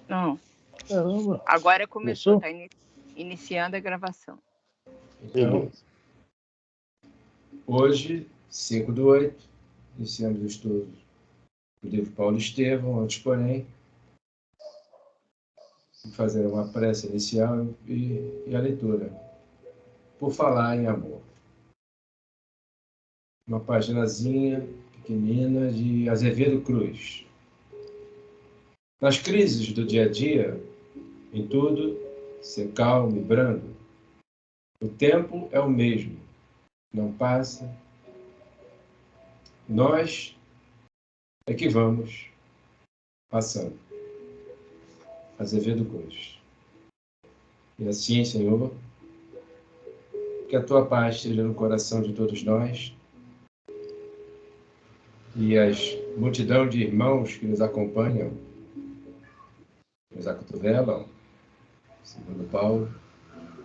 Não. Caramba. Agora começou, está iniciando a gravação. Então, hoje, 5/8, iniciamos o estudo do livro Paulo Estevão, antes, porém, fazer uma prece inicial e a leitura. Por falar em amor. Uma paginazinha pequenina de Azevedo Cruz. Nas crises do dia a dia, em tudo, ser calmo e brando. O tempo é o mesmo, não passa. Nós é que vamos passando. Azevedo Cruz. E assim, Senhor, que a Tua paz esteja no coração de todos nós e as multidão de irmãos que nos acompanham, nos acotovelam, segundo Paulo,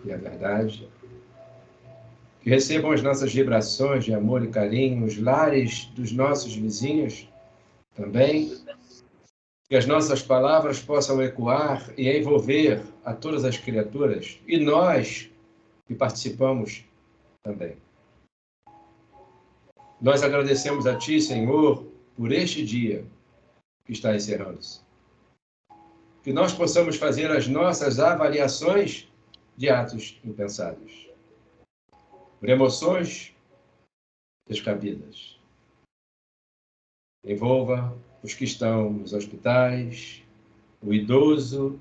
e a verdade, que recebam as nossas vibrações de amor e carinho, os lares dos nossos vizinhos também, que as nossas palavras possam ecoar e envolver a todas as criaturas, e nós que participamos também. Nós agradecemos a Ti, Senhor, por este dia que está encerrando-se. Que nós possamos fazer as nossas avaliações de atos impensados, por emoções descabidas. Envolva os que estão nos hospitais, o idoso,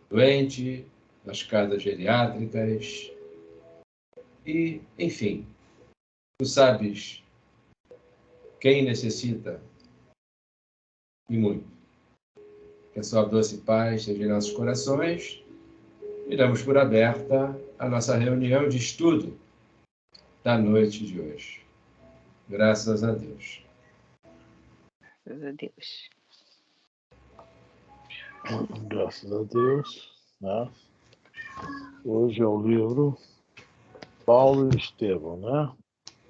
doente, nas casas geriátricas e, enfim, Tu sabes quem necessita e muito. Que a Sua doce paz esteja em nossos corações e damos por aberta a nossa reunião de estudo da noite de hoje. Graças a Deus. Graças a Deus. Graças a Deus. Né? Hoje é o livro Paulo e Estevão, né?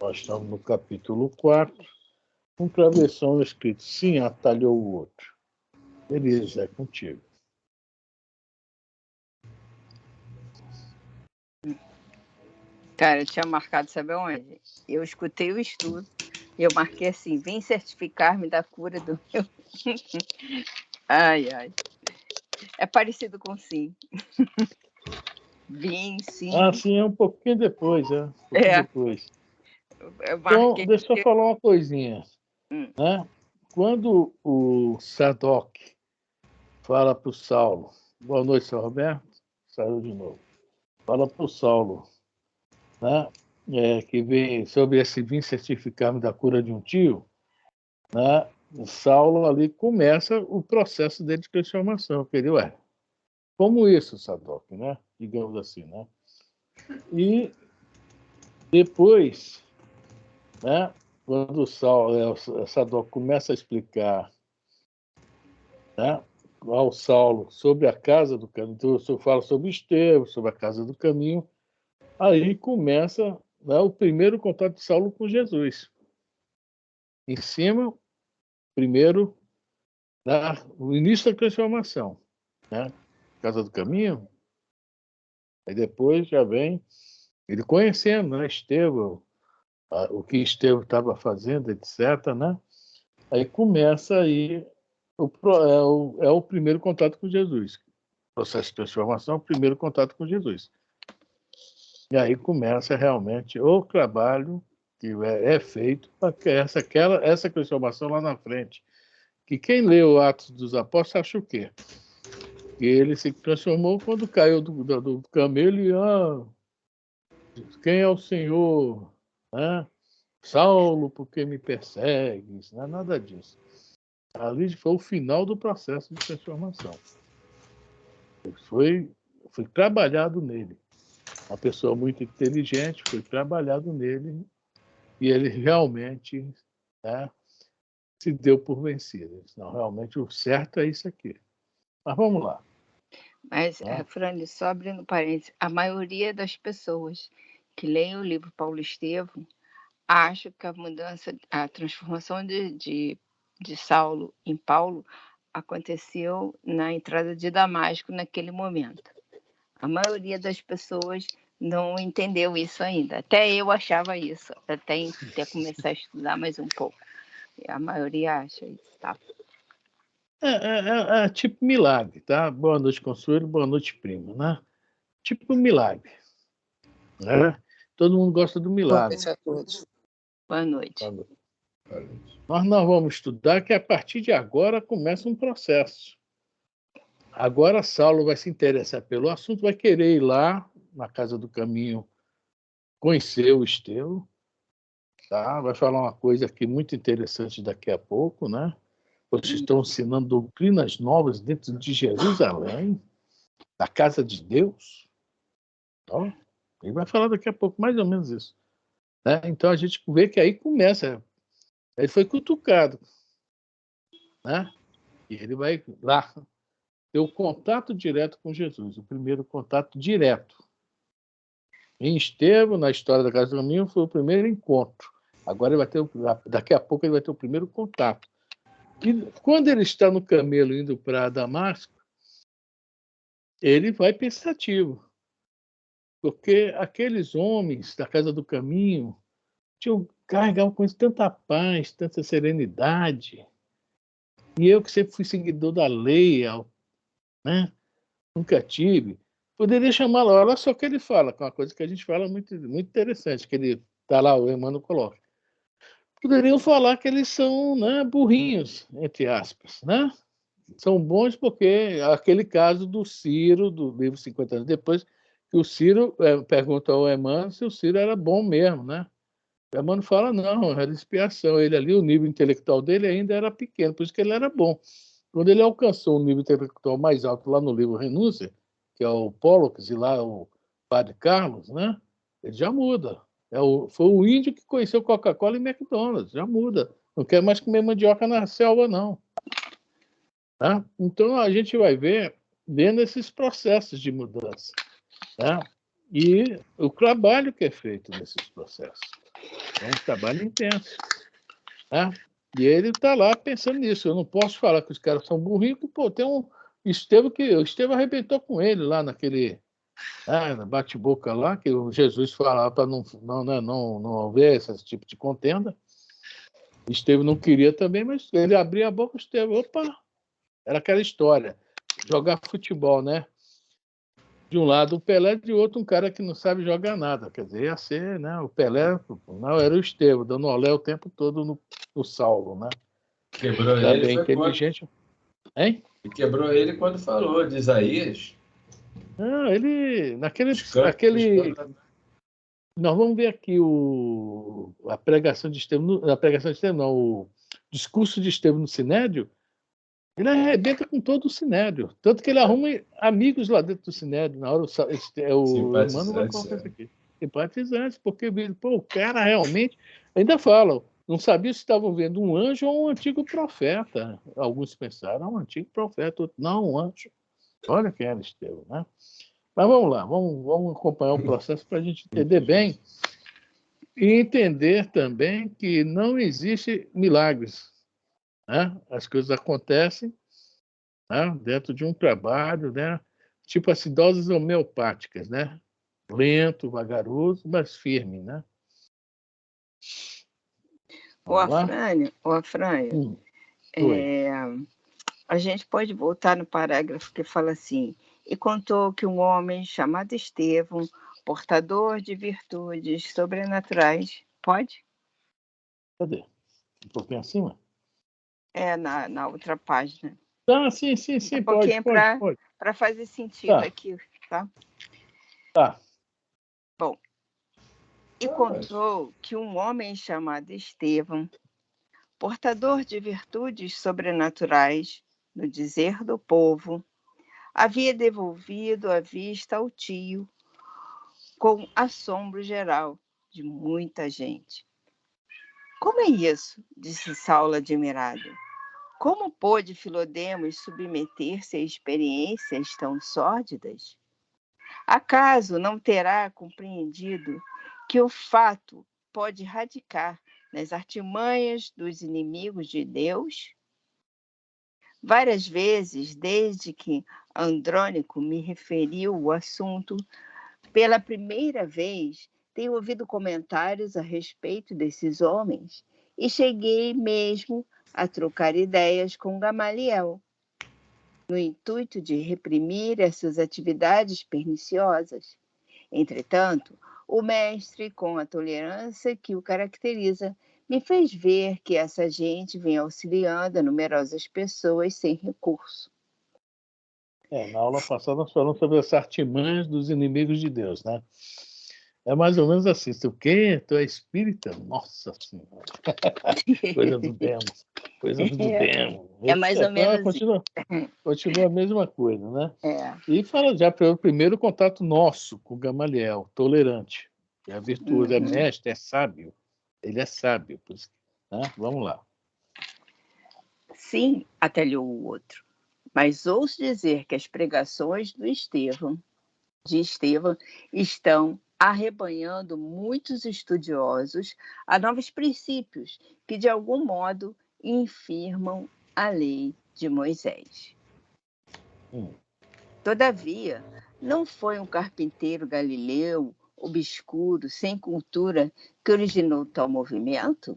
Nós estamos no capítulo 4, um travessão escrito sim, atalhou o outro. Beleza, é contigo. Cara, eu tinha marcado, sabe onde? Eu escutei o estudo e eu marquei assim, vem certificar-me da cura do meu... Ai, ai. É parecido com sim. Vim, sim. Ah, sim, é um pouquinho depois, é. Depois. Eu marquei... Então, deixa eu falar uma coisinha. Né? Quando o Sadoc fala para o Saulo, boa noite, São Roberto, saiu de novo, fala para o Saulo, né? Que vem sobre esse vim certificar-me da cura de um tio, né? O Saulo ali começa o processo dele de transformação, que ele, como isso, Sadoc, né? Digamos assim, né? E depois, né? Quando o Sadoc começa a explicar, né, ao Saulo sobre a casa do caminho, então eu falo sobre Estevão, sobre a casa do caminho, aí começa, né, o primeiro contato de Saulo com Jesus. Em cima, primeiro, o início da transformação, né? Casa do caminho, aí depois já vem ele conhecendo, né, Estevão, o que Estevão estava fazendo, etc., né? Aí começa aí o primeiro contato com Jesus. Processo de transformação, o primeiro contato com Jesus. E aí começa realmente o trabalho que é feito para que essa transformação lá na frente. Que quem leu Atos dos Apóstolos acha o quê? Que ele se transformou quando caiu do camelo e quem é o Senhor? Né? Saulo, por que me persegues? Não é nada disso. Ali foi o final do processo de transformação. Foi trabalhado nele. Uma pessoa muito inteligente, foi trabalhado nele e ele realmente, né, se deu por vencido. Não, realmente o certo é isso aqui. Mas vamos lá. Mas, Frane, só abrindo parênteses, a maioria das pessoas que leem o livro Paulo Estevão acham que a mudança, a transformação de Saulo em Paulo aconteceu na entrada de Damasco naquele momento. A maioria das pessoas não entendeu isso ainda. Até eu achava isso, até começar a estudar mais um pouco. A maioria acha isso, tá? É tipo milagre, tá? Boa noite, Consuelo, boa noite, primo, né? Tipo milagre, né? Todo mundo gosta do Boa milagre. noite a todos. Boa noite. Nós não vamos estudar que a partir de agora começa um processo. Agora Saulo vai se interessar pelo assunto, vai querer ir lá na Casa do Caminho conhecer o Estevão, tá? Vai falar uma coisa aqui muito interessante daqui a pouco, né? Vocês estão ensinando doutrinas novas dentro de Jerusalém, da casa de Deus. Então, ele vai falar daqui a pouco mais ou menos isso, né? Então a gente vê que aí começa. Ele foi cutucado, né? E ele vai lá ter o contato direto com Jesus, o primeiro contato direto. Em Estevão, na história da Casa do Caminho, foi o primeiro encontro. Agora ele vai ter, daqui a pouco ele vai ter o primeiro contato. E quando ele está no camelo indo para Damasco, ele vai pensativo, porque aqueles homens da Casa do Caminho carregavam com isso tanta paz, tanta serenidade. E eu que sempre fui seguidor da lei, né? Nunca tive. Poderia chamá-lo, olha só o que ele fala, que é uma coisa que a gente fala muito, muito interessante, que ele está lá, o Emmanuel coloca. Poderiam falar que eles são, né, burrinhos, entre aspas, né? São bons porque aquele caso do Ciro, do livro 50 anos depois, que o Ciro pergunta ao Emmanuel se o Ciro era bom mesmo, né? O Emmanuel fala, não, era expiação. Ele ali, o nível intelectual dele ainda era pequeno, por isso que ele era bom. Quando ele alcançou o nível intelectual mais alto lá no livro Renúncia, que é o Pollux, e lá o Padre Carlos, né? Ele já muda. Foi o índio que conheceu Coca-Cola e McDonald's, já muda. Não quer mais comer mandioca na selva, não. Tá? Então, a gente vai vendo esses processos de mudança. Tá? E o trabalho que é feito nesses processos. É um trabalho intenso. Tá? E ele está lá pensando nisso. Eu não posso falar que os caras são burrinhos, porque pô, tem um Estevão que o Estevão arrebentou com ele lá naquele bate-boca lá, que o Jesus falava para não haver esse tipo de contenda. O Estevão não queria também, mas ele abria a boca, o Estevão, opa, era aquela história, jogar futebol, né? De um lado o Pelé, de outro um cara que não sabe jogar nada, quer dizer, ia ser, né? O Pelé, não, era o Estevão, dando olé o tempo todo no Saulo, né? Quebrou Era ele, bem foi inteligente. quando... Hein? E quebrou ele quando falou de Isaías. Não, ele, naquele, Os nós vamos ver aqui a pregação de Estevão, a pregação de Estevão, não, o discurso de Estevão no Sinédrio, ele arrebenta com todo o Sinédrio, tanto que ele arruma amigos lá dentro do Sinédrio, na hora o Emmanuel vai colocar isso aqui, simpatizantes, porque pô, o cara realmente, ainda falam, não sabia se estavam vendo um anjo ou um antigo profeta, alguns pensaram, um antigo profeta, outros, não, um anjo, olha quem era Estevão, né? Mas vamos lá, vamos acompanhar o processo para a gente entender bem e entender também que não existe milagres, né? As coisas acontecem, né, dentro de um trabalho, né, tipo as doses homeopáticas, né? Lento, vagaroso, mas firme, né? Vamos lá? O Afrânio, Oi. a gente pode voltar no parágrafo que fala assim: e contou que um homem chamado Estevão, portador de virtudes sobrenaturais, pode? Cadê? Um pouquinho acima? Na outra página. Ah, sim, Um pode. pouquinho para fazer sentido Tá. aqui, tá? Tá. Bom, e contou que um homem chamado Estevão, portador de virtudes sobrenaturais, no dizer do povo, havia devolvido a vista ao tio, com assombro geral de muita gente. Como é isso? Disse Saulo admirado. Como pôde Filodemos submeter-se a experiências tão sórdidas? Acaso não terá compreendido que o fato pode radicar nas artimanhas dos inimigos de Deus? Várias vezes, desde que Andrônico me referiu o assunto, pela primeira vez, tenho ouvido comentários a respeito desses homens e cheguei mesmo a trocar ideias com Gamaliel, no intuito de reprimir essas atividades perniciosas. Entretanto, o mestre, com a tolerância que o caracteriza, me fez ver que essa gente vem auxiliando a numerosas pessoas sem recurso. Na aula passada nós falamos sobre as artimanhas dos inimigos de Deus, né? É mais ou menos assim. Tu o quê? Tu é espírita? Nossa Senhora. Coisa do demo. Coisa do demo. É mais ou menos Continua a mesma coisa, né? É. E fala já pelo primeiro contato nosso com Gamaliel, tolerante. É virtuoso, é mestre, é sábio. Ele é sábio. Por isso, né? Vamos lá. Sim, atalhou o outro. Mas ouço dizer que as pregações de Estevão estão arrebanhando muitos estudiosos a novos princípios que, de algum modo, infirmam a lei de Moisés. Todavia, não foi um carpinteiro galileu, obscuro, sem cultura, que originou tal movimento?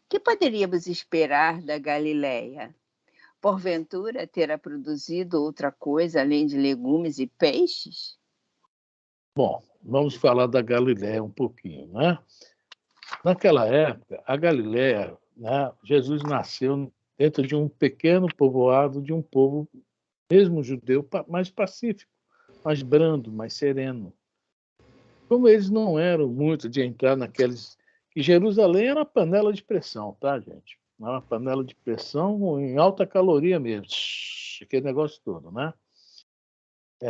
Que poderíamos esperar da Galileia? Porventura terá produzido outra coisa além de legumes e peixes? Bom, vamos falar da Galileia um pouquinho, né? Naquela época, a Galileia, né, Jesus nasceu dentro de um pequeno povoado de um povo, mesmo judeu, mais pacífico, mais brando, mais sereno. Como eles não eram muito de entrar naqueles... que Jerusalém era uma panela de pressão, tá, gente? Era uma panela de pressão em alta caloria mesmo. Aquele negócio todo, né?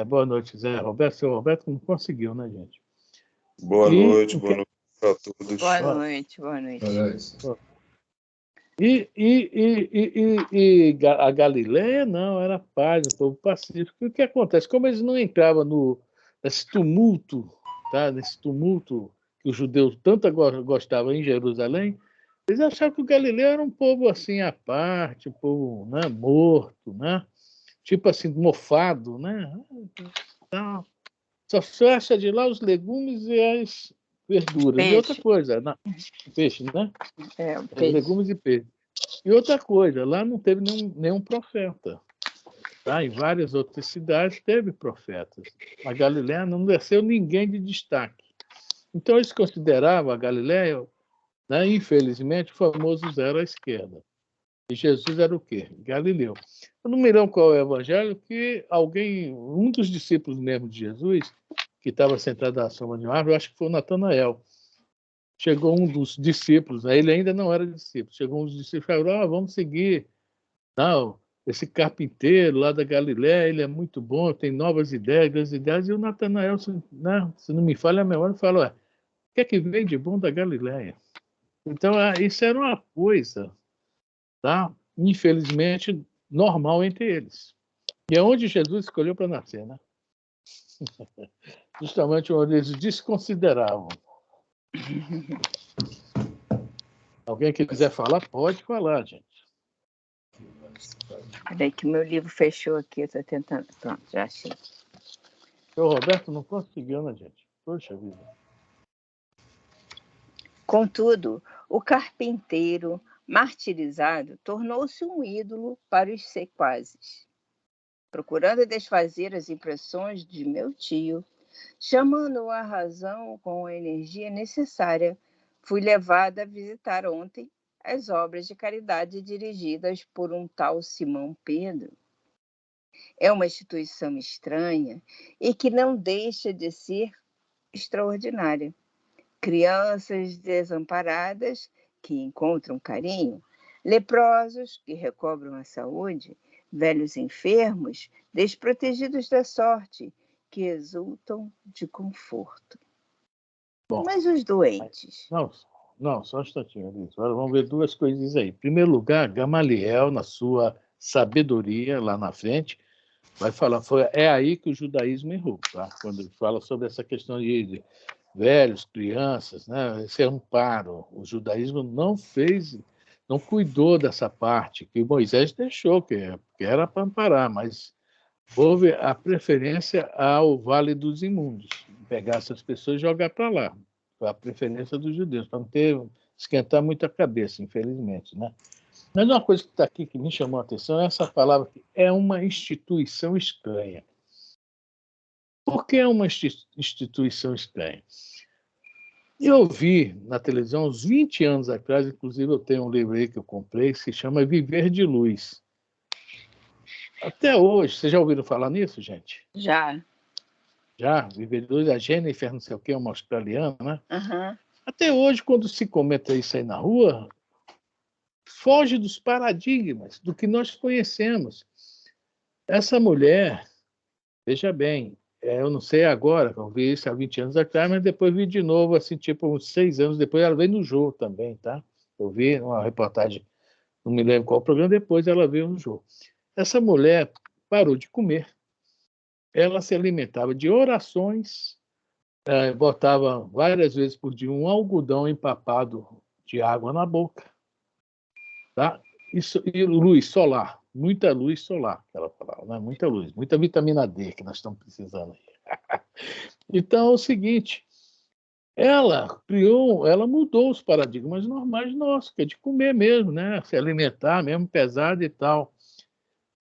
Boa noite, Zé Roberto. Seu Roberto não conseguiu, né, gente? Boa noite para todos. Boa noite, boa noite. E a Galileia, não, era paz, um povo pacífico. E o que acontece? Como eles não entravam nesse tumulto, tá? Nesse tumulto que os judeus tanto gostavam em Jerusalém, eles achavam que o Galileu era um povo assim à parte, um povo, né, morto, né? Tipo assim, mofado, né? Então, só acha de lá os legumes e as verduras. Peixe. E outra coisa, peixe, né? Peixe. Legumes e peixe. E outra coisa, lá não teve nenhum profeta. Tá? Em várias outras cidades teve profetas. A Galileia não desceu ninguém de destaque. Então eles consideravam a Galileia, né, infelizmente, o famoso zero à esquerda. E Jesus era o quê? Galileu. Eu não me lembro qual é o evangelho, que um dos discípulos mesmo de Jesus, que estava sentado à sombra de uma árvore, eu acho que foi o Natanael. Chegou um dos discípulos, ele ainda não era discípulo, chegou um dos discípulos e falou, vamos seguir. Não, esse carpinteiro lá da Galiléia, ele é muito bom, tem novas ideias, grandes ideias. E o Natanael, né, se não me falha a memória, fala, o que é que vem de bom da Galiléia? Então, isso era uma coisa, tá? Infelizmente, normal entre eles. E é onde Jesus escolheu para nascer, né? Justamente onde eles desconsideravam. Alguém que quiser falar, pode falar, gente. Peraí que meu livro fechou aqui, eu estou tentando. Pronto, já achei. O Roberto não conseguiu, né, gente? Poxa vida. Contudo, o carpinteiro martirizado tornou-se um ídolo para os sequazes. Procurando desfazer as impressões de meu tio, chamando-o à razão com a energia necessária, fui levada a visitar ontem as obras de caridade dirigidas por um tal Simão Pedro. É uma instituição estranha e que não deixa de ser extraordinária. Crianças desamparadas que encontram carinho, leprosos que recobram a saúde, velhos enfermos, desprotegidos da sorte, que exultam de conforto. Bom, mas os doentes? Não, só um instantinho, Alice. Agora vamos ver duas coisas aí. Em primeiro lugar, Gamaliel, na sua sabedoria lá na frente, vai falar, é aí que o judaísmo errou, tá? Quando ele fala sobre essa questão de velhos, crianças, né? Esse amparo. O judaísmo não fez não cuidou dessa parte, que Moisés deixou, que era para amparar, mas houve a preferência ao Vale dos Imundos, pegar essas pessoas e jogar para lá. Foi a preferência dos judeus, para não esquentar muito a cabeça, infelizmente, né? Mas uma coisa que está aqui que me chamou a atenção é essa palavra que é uma instituição estranha. Por que é uma instituição estranha? Eu vi na televisão, uns 20 anos atrás, inclusive eu tenho um livro aí que eu comprei, que se chama Viver de Luz. Até hoje, vocês já ouviram falar nisso, gente? Já. Já? Viver de Luz, a Jennifer, não sei o quê, uma australiana, né? Uhum. Até hoje, quando se comenta isso aí na rua, foge dos paradigmas, do que nós conhecemos. Essa mulher, veja bem, eu não sei agora, eu vi isso há 20 anos atrás, mas depois vi de novo, assim, tipo, uns 6 anos depois, ela veio no Jô também, tá? Eu vi uma reportagem, não me lembro qual programa, depois ela veio no Jô. Essa mulher parou de comer, ela se alimentava de orações, botava várias vezes por dia um algodão empapado de água na boca, tá? Isso, e luz solar, muita luz solar, que ela falava, né? Muita luz, muita vitamina D que nós estamos precisando aí. Então, é o seguinte, ela mudou os paradigmas normais nossos, que é de comer mesmo, né? Se alimentar mesmo pesado e tal.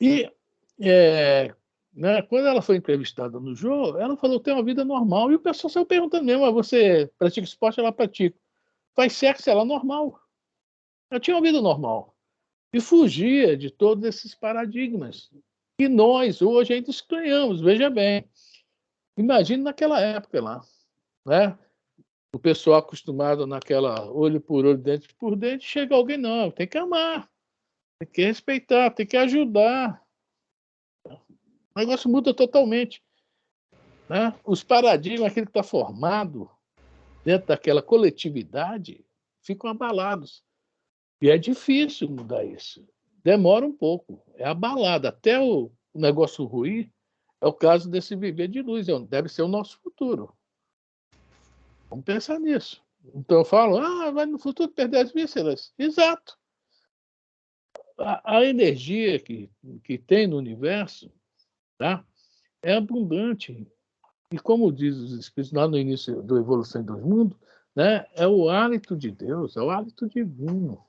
E né, quando ela foi entrevistada no Jô, ela falou que tem uma vida normal, e o pessoal saiu perguntando mesmo, você pratica esporte? Ela pratica. Faz sexo? Ela normal. Ela tinha uma vida normal. E fugia de todos esses paradigmas que nós hoje ainda estranhamos, veja bem. Imagine naquela época lá, né? O pessoal acostumado naquela olho por olho, dente por dente, chega alguém, não, tem que amar, tem que respeitar, tem que ajudar. O negócio muda totalmente, né? Os paradigmas, aquele que está formado dentro daquela coletividade, ficam abalados. E é difícil mudar isso. Demora um pouco, é abalado. Até o negócio ruir, é o caso desse viver de luz, deve ser o nosso futuro. Vamos pensar nisso. Então eu falo, vai no futuro perder as vísceras. Exato. A energia que tem no universo, tá? É abundante. E como diz os Espíritos lá no início da Evolução dos Mundos, né? É o hálito de Deus, é o hálito divino.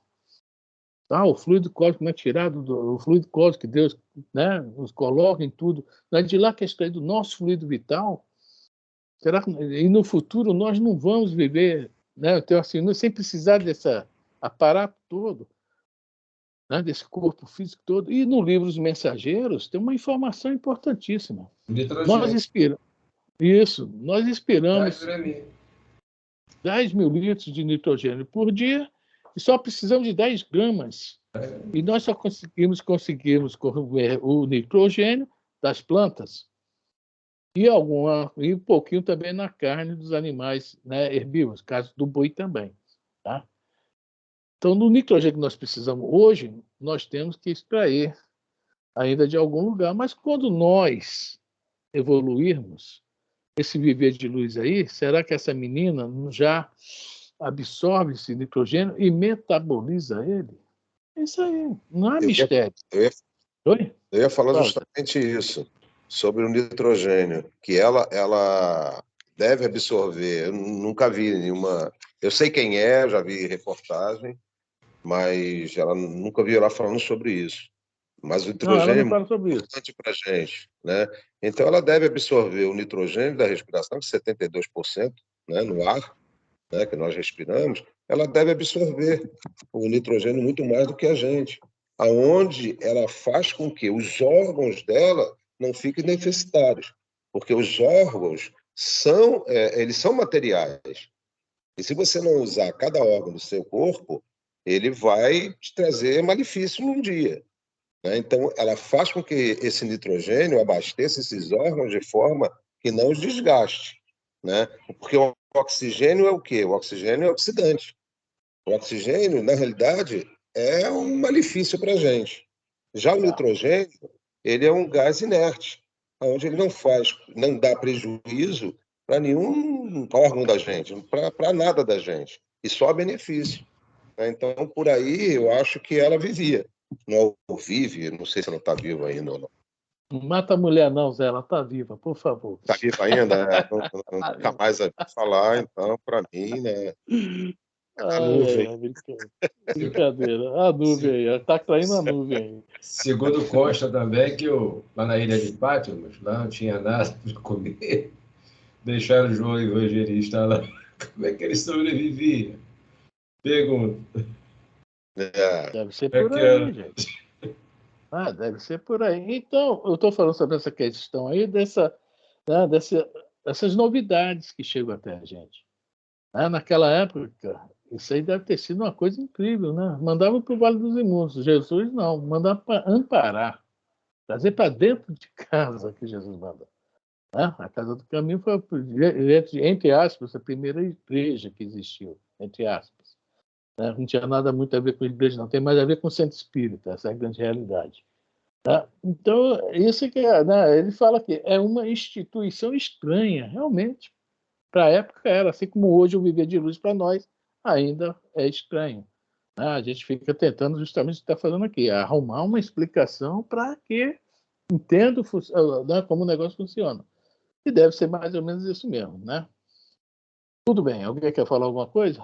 Tá? O fluido cósmico não é tirado o fluido cósmico que Deus, né, nos coloca em tudo. Não é de lá que é extraído o nosso fluido vital. Será que, e no futuro nós não vamos viver, né, então, assim, sem precisar desse aparato todo, né, desse corpo físico todo? E no livro Os Mensageiros tem uma informação importantíssima. Nós esperamos 10 mil litros de nitrogênio por dia e só precisamos de 10 gramas. E nós só conseguimos comer o nitrogênio das plantas e um pouquinho também na carne dos animais, né, herbívoros, caso do boi também. Tá? Então, no nitrogênio que nós precisamos hoje, nós temos que extrair ainda de algum lugar. Mas quando nós evoluirmos, esse viver de luz aí, será que essa menina já absorve esse nitrogênio e metaboliza ele? É isso aí, não há mistério. Eu ia falar justamente isso, sobre o nitrogênio, que ela deve absorver. Eu nunca vi nenhuma... Eu sei quem é, já vi reportagem, mas nunca vi ela falando sobre isso. Mas o nitrogênio é muito importante para a gente, né? Então, ela deve absorver o nitrogênio da respiração, que é 72%, né, no ar, né, que nós respiramos. Ela deve absorver o nitrogênio muito mais do que a gente, aonde ela faz com que os órgãos dela não fiquem necessitados, porque os órgãos eles são materiais. E se você não usar cada órgão do seu corpo, ele vai te trazer malefício num dia. Então, ela faz com que esse nitrogênio abasteça esses órgãos de forma que não os desgaste, né? Porque o oxigênio é o quê? O oxigênio é oxidante. O oxigênio, na realidade, é um malefício para a gente. Já o nitrogênio, ele é um gás inerte, onde ele não dá prejuízo para nenhum órgão da gente, para nada da gente, e só benefício. Então, por aí, eu acho que ela vivia. Não vive, não sei se ela está viva ainda ou não. Não mata a mulher, não, Zé. Ela está viva, por favor. Está viva ainda? Nunca mais a vi falar, então, para mim, né? A nuvem. Brincadeira. A nuvem aí. Ela está caindo a nuvem aí. Segundo consta também que lá na ilha de Patmos, lá não tinha nada para comer, deixaram o João Evangelista lá. Como é que ele sobrevivia? Pergunta. Deve ser por aí, gente. Deve ser por aí. Então, eu estou falando sobre essa questão aí, dessas novidades que chegam até a gente. Naquela época, isso aí deve ter sido uma coisa incrível, né? Mandava para o Vale dos Imundos. Jesus não, mandava para amparar, trazer para dentro de casa que Jesus manda. A Casa do Caminho foi, entre aspas, a primeira igreja que existiu, entre aspas. Não tinha nada muito a ver com a igreja, não. Tem mais a ver com o centro espírita, essa é a grande realidade. Então, isso que é, ele fala que é uma instituição estranha, realmente. Para a época era, assim como hoje o Viver de Luz para nós ainda é estranho. A gente fica tentando justamente o que está falando aqui, arrumar uma explicação para que entenda como o negócio funciona. E deve ser mais ou menos isso mesmo, né? Tudo bem, alguém quer falar alguma coisa?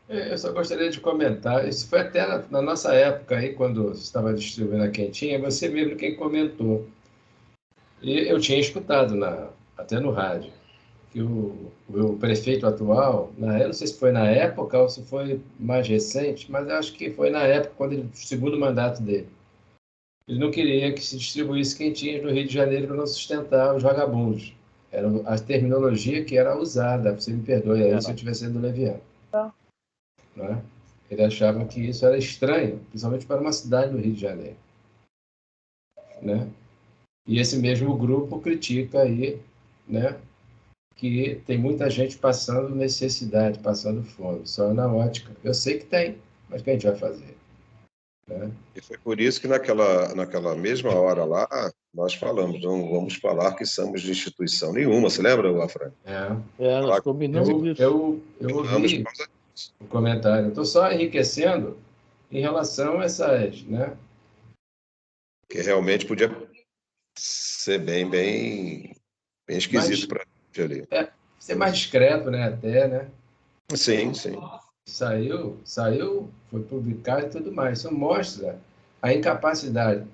Eu só gostaria de comentar, isso foi até na nossa época aí, quando você estava distribuindo a quentinha, você mesmo quem comentou. E eu tinha escutado até no rádio que o prefeito atual, eu não sei se foi na época ou se foi mais recente, mas eu acho que foi na época, o segundo mandato dele. Ele não queria que se distribuísse quentinhas no Rio de Janeiro para não sustentar os vagabundos. Era a terminologia que era usada, você me perdoe aí se eu estiver sendo leviano. Né? Ele achava que isso era estranho, principalmente para uma cidade do Rio de Janeiro. Né? E esse mesmo grupo critica aí, né, que tem muita gente passando necessidade, passando fome, só na ótica. Eu sei que tem, mas o que a gente vai fazer? Né? E foi por isso que naquela mesma hora lá, nós falamos, não vamos falar que somos de instituição nenhuma, você lembra, Afran? Nós combinamos isso. Eu ouvi o comentário, eu estou só enriquecendo em relação a essas, né? Que realmente podia ser bem esquisito para a gente ali. Ser mais discreto, né, até, né? Sim. Saiu, foi publicado e tudo mais. Isso mostra a incapacidade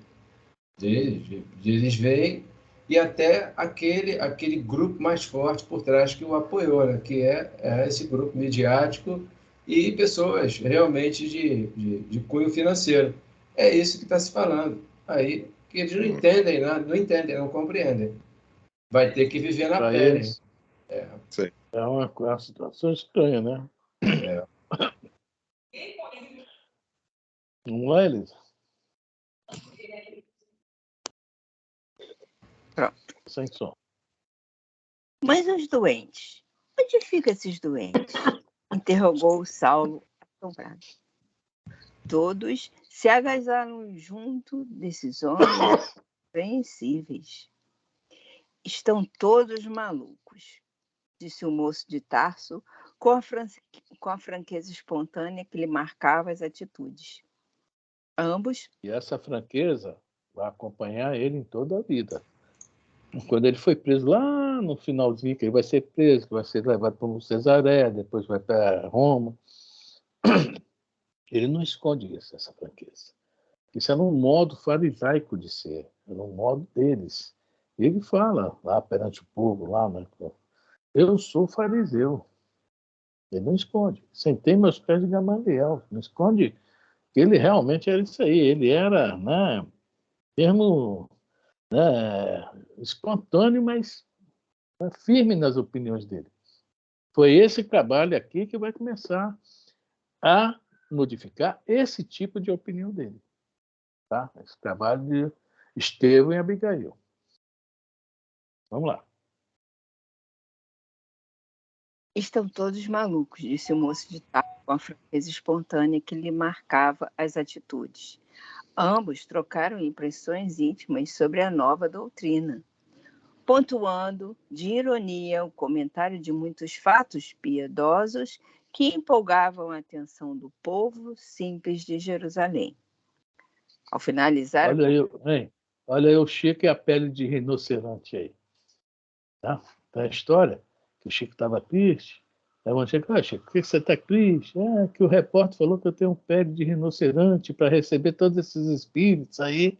de eles verem e até aquele grupo mais forte por trás que o apoiou, né? Que é esse grupo midiático e pessoas realmente de cunho financeiro. É isso que está se falando. Aí, que eles não entendem, não compreendem. Vai ter que viver na pele. Eles, é uma situação estranha, né? Não é, Elisa? Pronto. Sem som. Mas os doentes? Onde ficam esses doentes? Interrogou Saulo, assombrado. Todos se agasalharam junto desses homens compreensíveis. Estão todos malucos, disse o moço de Tarso, com a franqueza espontânea que lhe marcava as atitudes. Ambos... E essa franqueza vai acompanhar ele em toda a vida. Quando ele foi preso lá no finalzinho, que ele vai ser preso, que vai ser levado para Cesaré, depois vai para Roma, ele não esconde isso, essa franqueza. Isso é um modo farisaico de ser, é um modo deles. Ele fala lá perante o povo, lá, né? Eu sou fariseu. Ele não esconde. Sentei meus pés de Gamaliel. Não esconde que ele realmente era isso aí. Ele era, né, termo, né, espontâneo, mas firme nas opiniões dele. Foi esse trabalho aqui que vai começar a modificar esse tipo de opinião dele. Tá? Esse trabalho de Estevão e Abigail. Vamos lá. Estão todos malucos, disse o moço de Tarso com a franqueza espontânea que lhe marcava as atitudes. Ambos trocaram impressões íntimas sobre a nova doutrina, pontuando de ironia o comentário de muitos fatos piedosos que empolgavam a atenção do povo simples de Jerusalém. Ao finalizar... Olha aí, hein? Olha aí o Chico e a pele de rinoceronte aí. Tá? Tem a história que o Chico estava triste. Aí o Chico, Chico, por que você está triste? É que o repórter falou que eu tenho pele de rinoceronte para receber todos esses espíritos aí.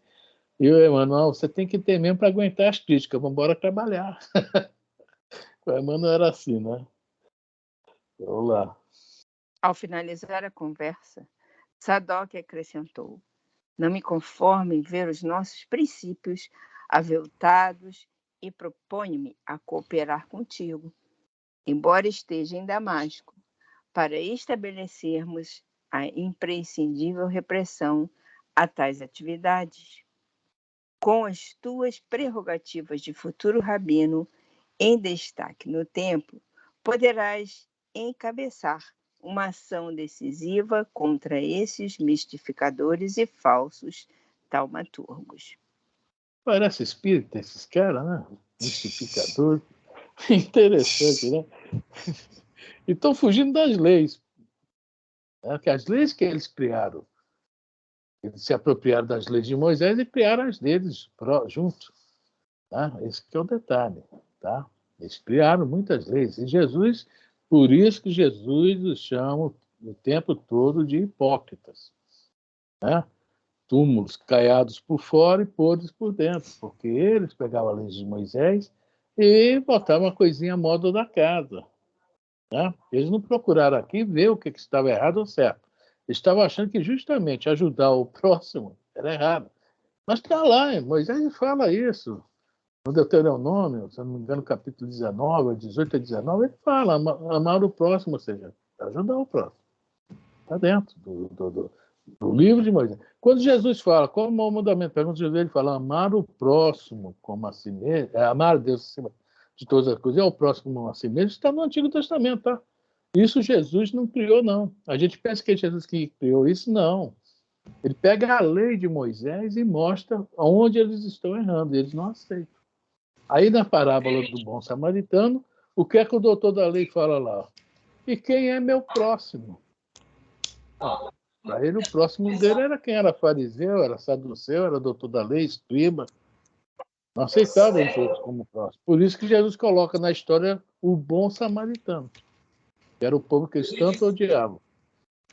E o Emmanuel, você tem que ter mesmo para aguentar as críticas. Vamos embora trabalhar. O Emmanuel era assim, né? Vamos lá. Ao finalizar a conversa, Sadoc acrescentou: não me conformo em ver os nossos princípios aviltados e proponho-me a cooperar contigo, embora esteja em Damasco, para estabelecermos a imprescindível repressão a tais atividades. Com as tuas prerrogativas de futuro rabino em destaque no tempo, poderás encabeçar uma ação decisiva contra esses mistificadores e falsos taumaturgos. Parece espírita esses caras, né? Mistificador. Interessante, né? E estão fugindo das leis. Que as leis que eles criaram. Eles se apropriaram das leis de Moisés e criaram as deles junto. Tá? Esse que é o detalhe. Tá? Eles criaram muitas leis. E Jesus, por isso que Jesus os chama o tempo todo de hipócritas. Né? Túmulos caiados por fora e podres por dentro, porque eles pegavam a lei de Moisés e botavam uma coisinha à moda da casa. Né? Eles não procuraram aqui ver o que estava errado ou certo. Eles estavam achando que justamente ajudar o próximo era errado. Mas está lá, Moisés fala isso. No Deuteronômio, se não me engano, capítulo 19, 18 a 19, ele fala amar o próximo, ou seja, ajudar o próximo. Está dentro do livro de Moisés. Quando Jesus fala, qual é o maior mandamento? Pergunta Jesus, ele fala, amar o próximo como a si mesmo, amar a Deus acima de todas as coisas, e ao próximo como a si mesmo, está no Antigo Testamento, tá? Isso Jesus não criou, não. A gente pensa que é Jesus que criou isso, não. Ele pega a lei de Moisés e mostra onde eles estão errando, e eles não aceitam. Aí, na parábola do bom samaritano, o que é que o doutor da lei fala lá? E quem é meu próximo? Para ele, o próximo dele era quem era fariseu, era saduceu, era doutor da lei, escriba. Não aceitava os outros como próximo. Por isso que Jesus coloca na história o bom samaritano, que era o povo que eles tanto odiavam.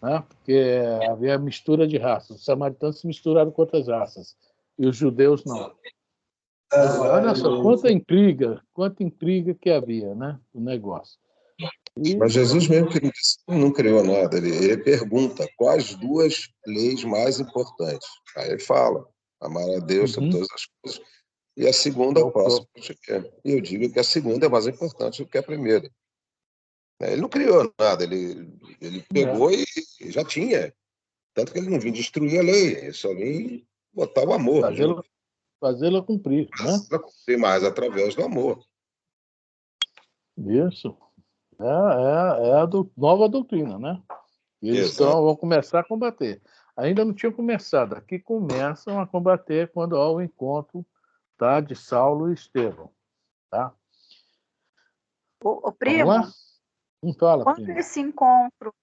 Né? Porque havia mistura de raças. Os samaritanos se misturaram com outras raças. E os judeus não. Olha só, quanta intriga que havia, né? O negócio. Mas Jesus mesmo que não criou nada, ele pergunta quais duas leis mais importantes. Aí ele fala, amar a Deus sobre todas as coisas, e a segunda ao próximo. E eu digo que a segunda é mais importante do que a primeira. Ele não criou nada, ele pegou e já tinha. Tanto que ele não vinha destruir a lei, ele só vinha botar o amor. Fazê-la cumprir, né? Fazê-la cumprir mais através do amor. Isso. É a nova doutrina, né? E eles vão começar a combater. Ainda não tinham começado. Aqui começam a combater quando há o encontro, tá, de Saulo e Estevão. Tá? O primo, fala, quando primo. esse encontro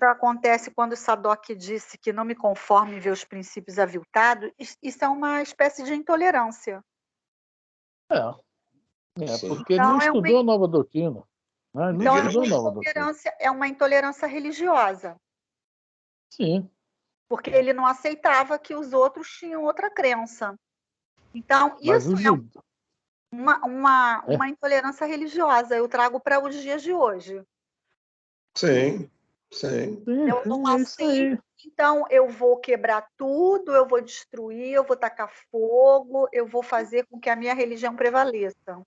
acontece, quando Sadoc disse que não me conforme em ver os princípios aviltados, isso é uma espécie de intolerância. Porque ele não estudou a nova doutrina. Né? Então, é uma intolerância religiosa. Sim. Porque ele não aceitava que os outros tinham outra crença. Então, isso é uma intolerância religiosa. Eu trago para os dias de hoje. Sim. Eu não aceito, então eu vou quebrar tudo, eu vou destruir, eu vou tacar fogo, eu vou fazer com que a minha religião prevaleça.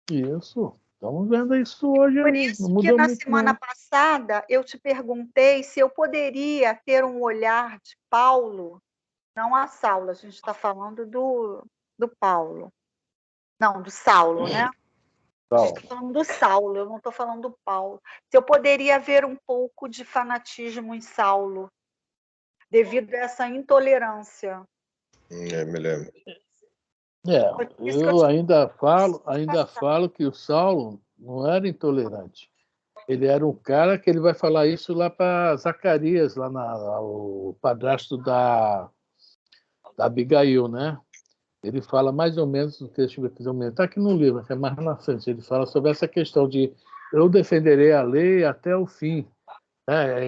Isso. Estamos vendo isso hoje. Por isso que na semana passada eu te perguntei se eu poderia ter um olhar de Paulo, não a Saulo, a gente está falando do Paulo. Não, do Saulo, né? A gente está falando do Saulo, eu não estou falando do Paulo. Se eu poderia ver um pouco de fanatismo em Saulo, devido a essa intolerância. Me lembro. Eu ainda falo que o Saulo não era intolerante. Ele era um cara que ele vai falar isso lá para Zacarias, o padrasto da Abigail, né? Ele fala mais ou menos, deixa eu ver, está aqui no livro, é mais na frente, ele fala sobre essa questão de eu defenderei a lei até o fim.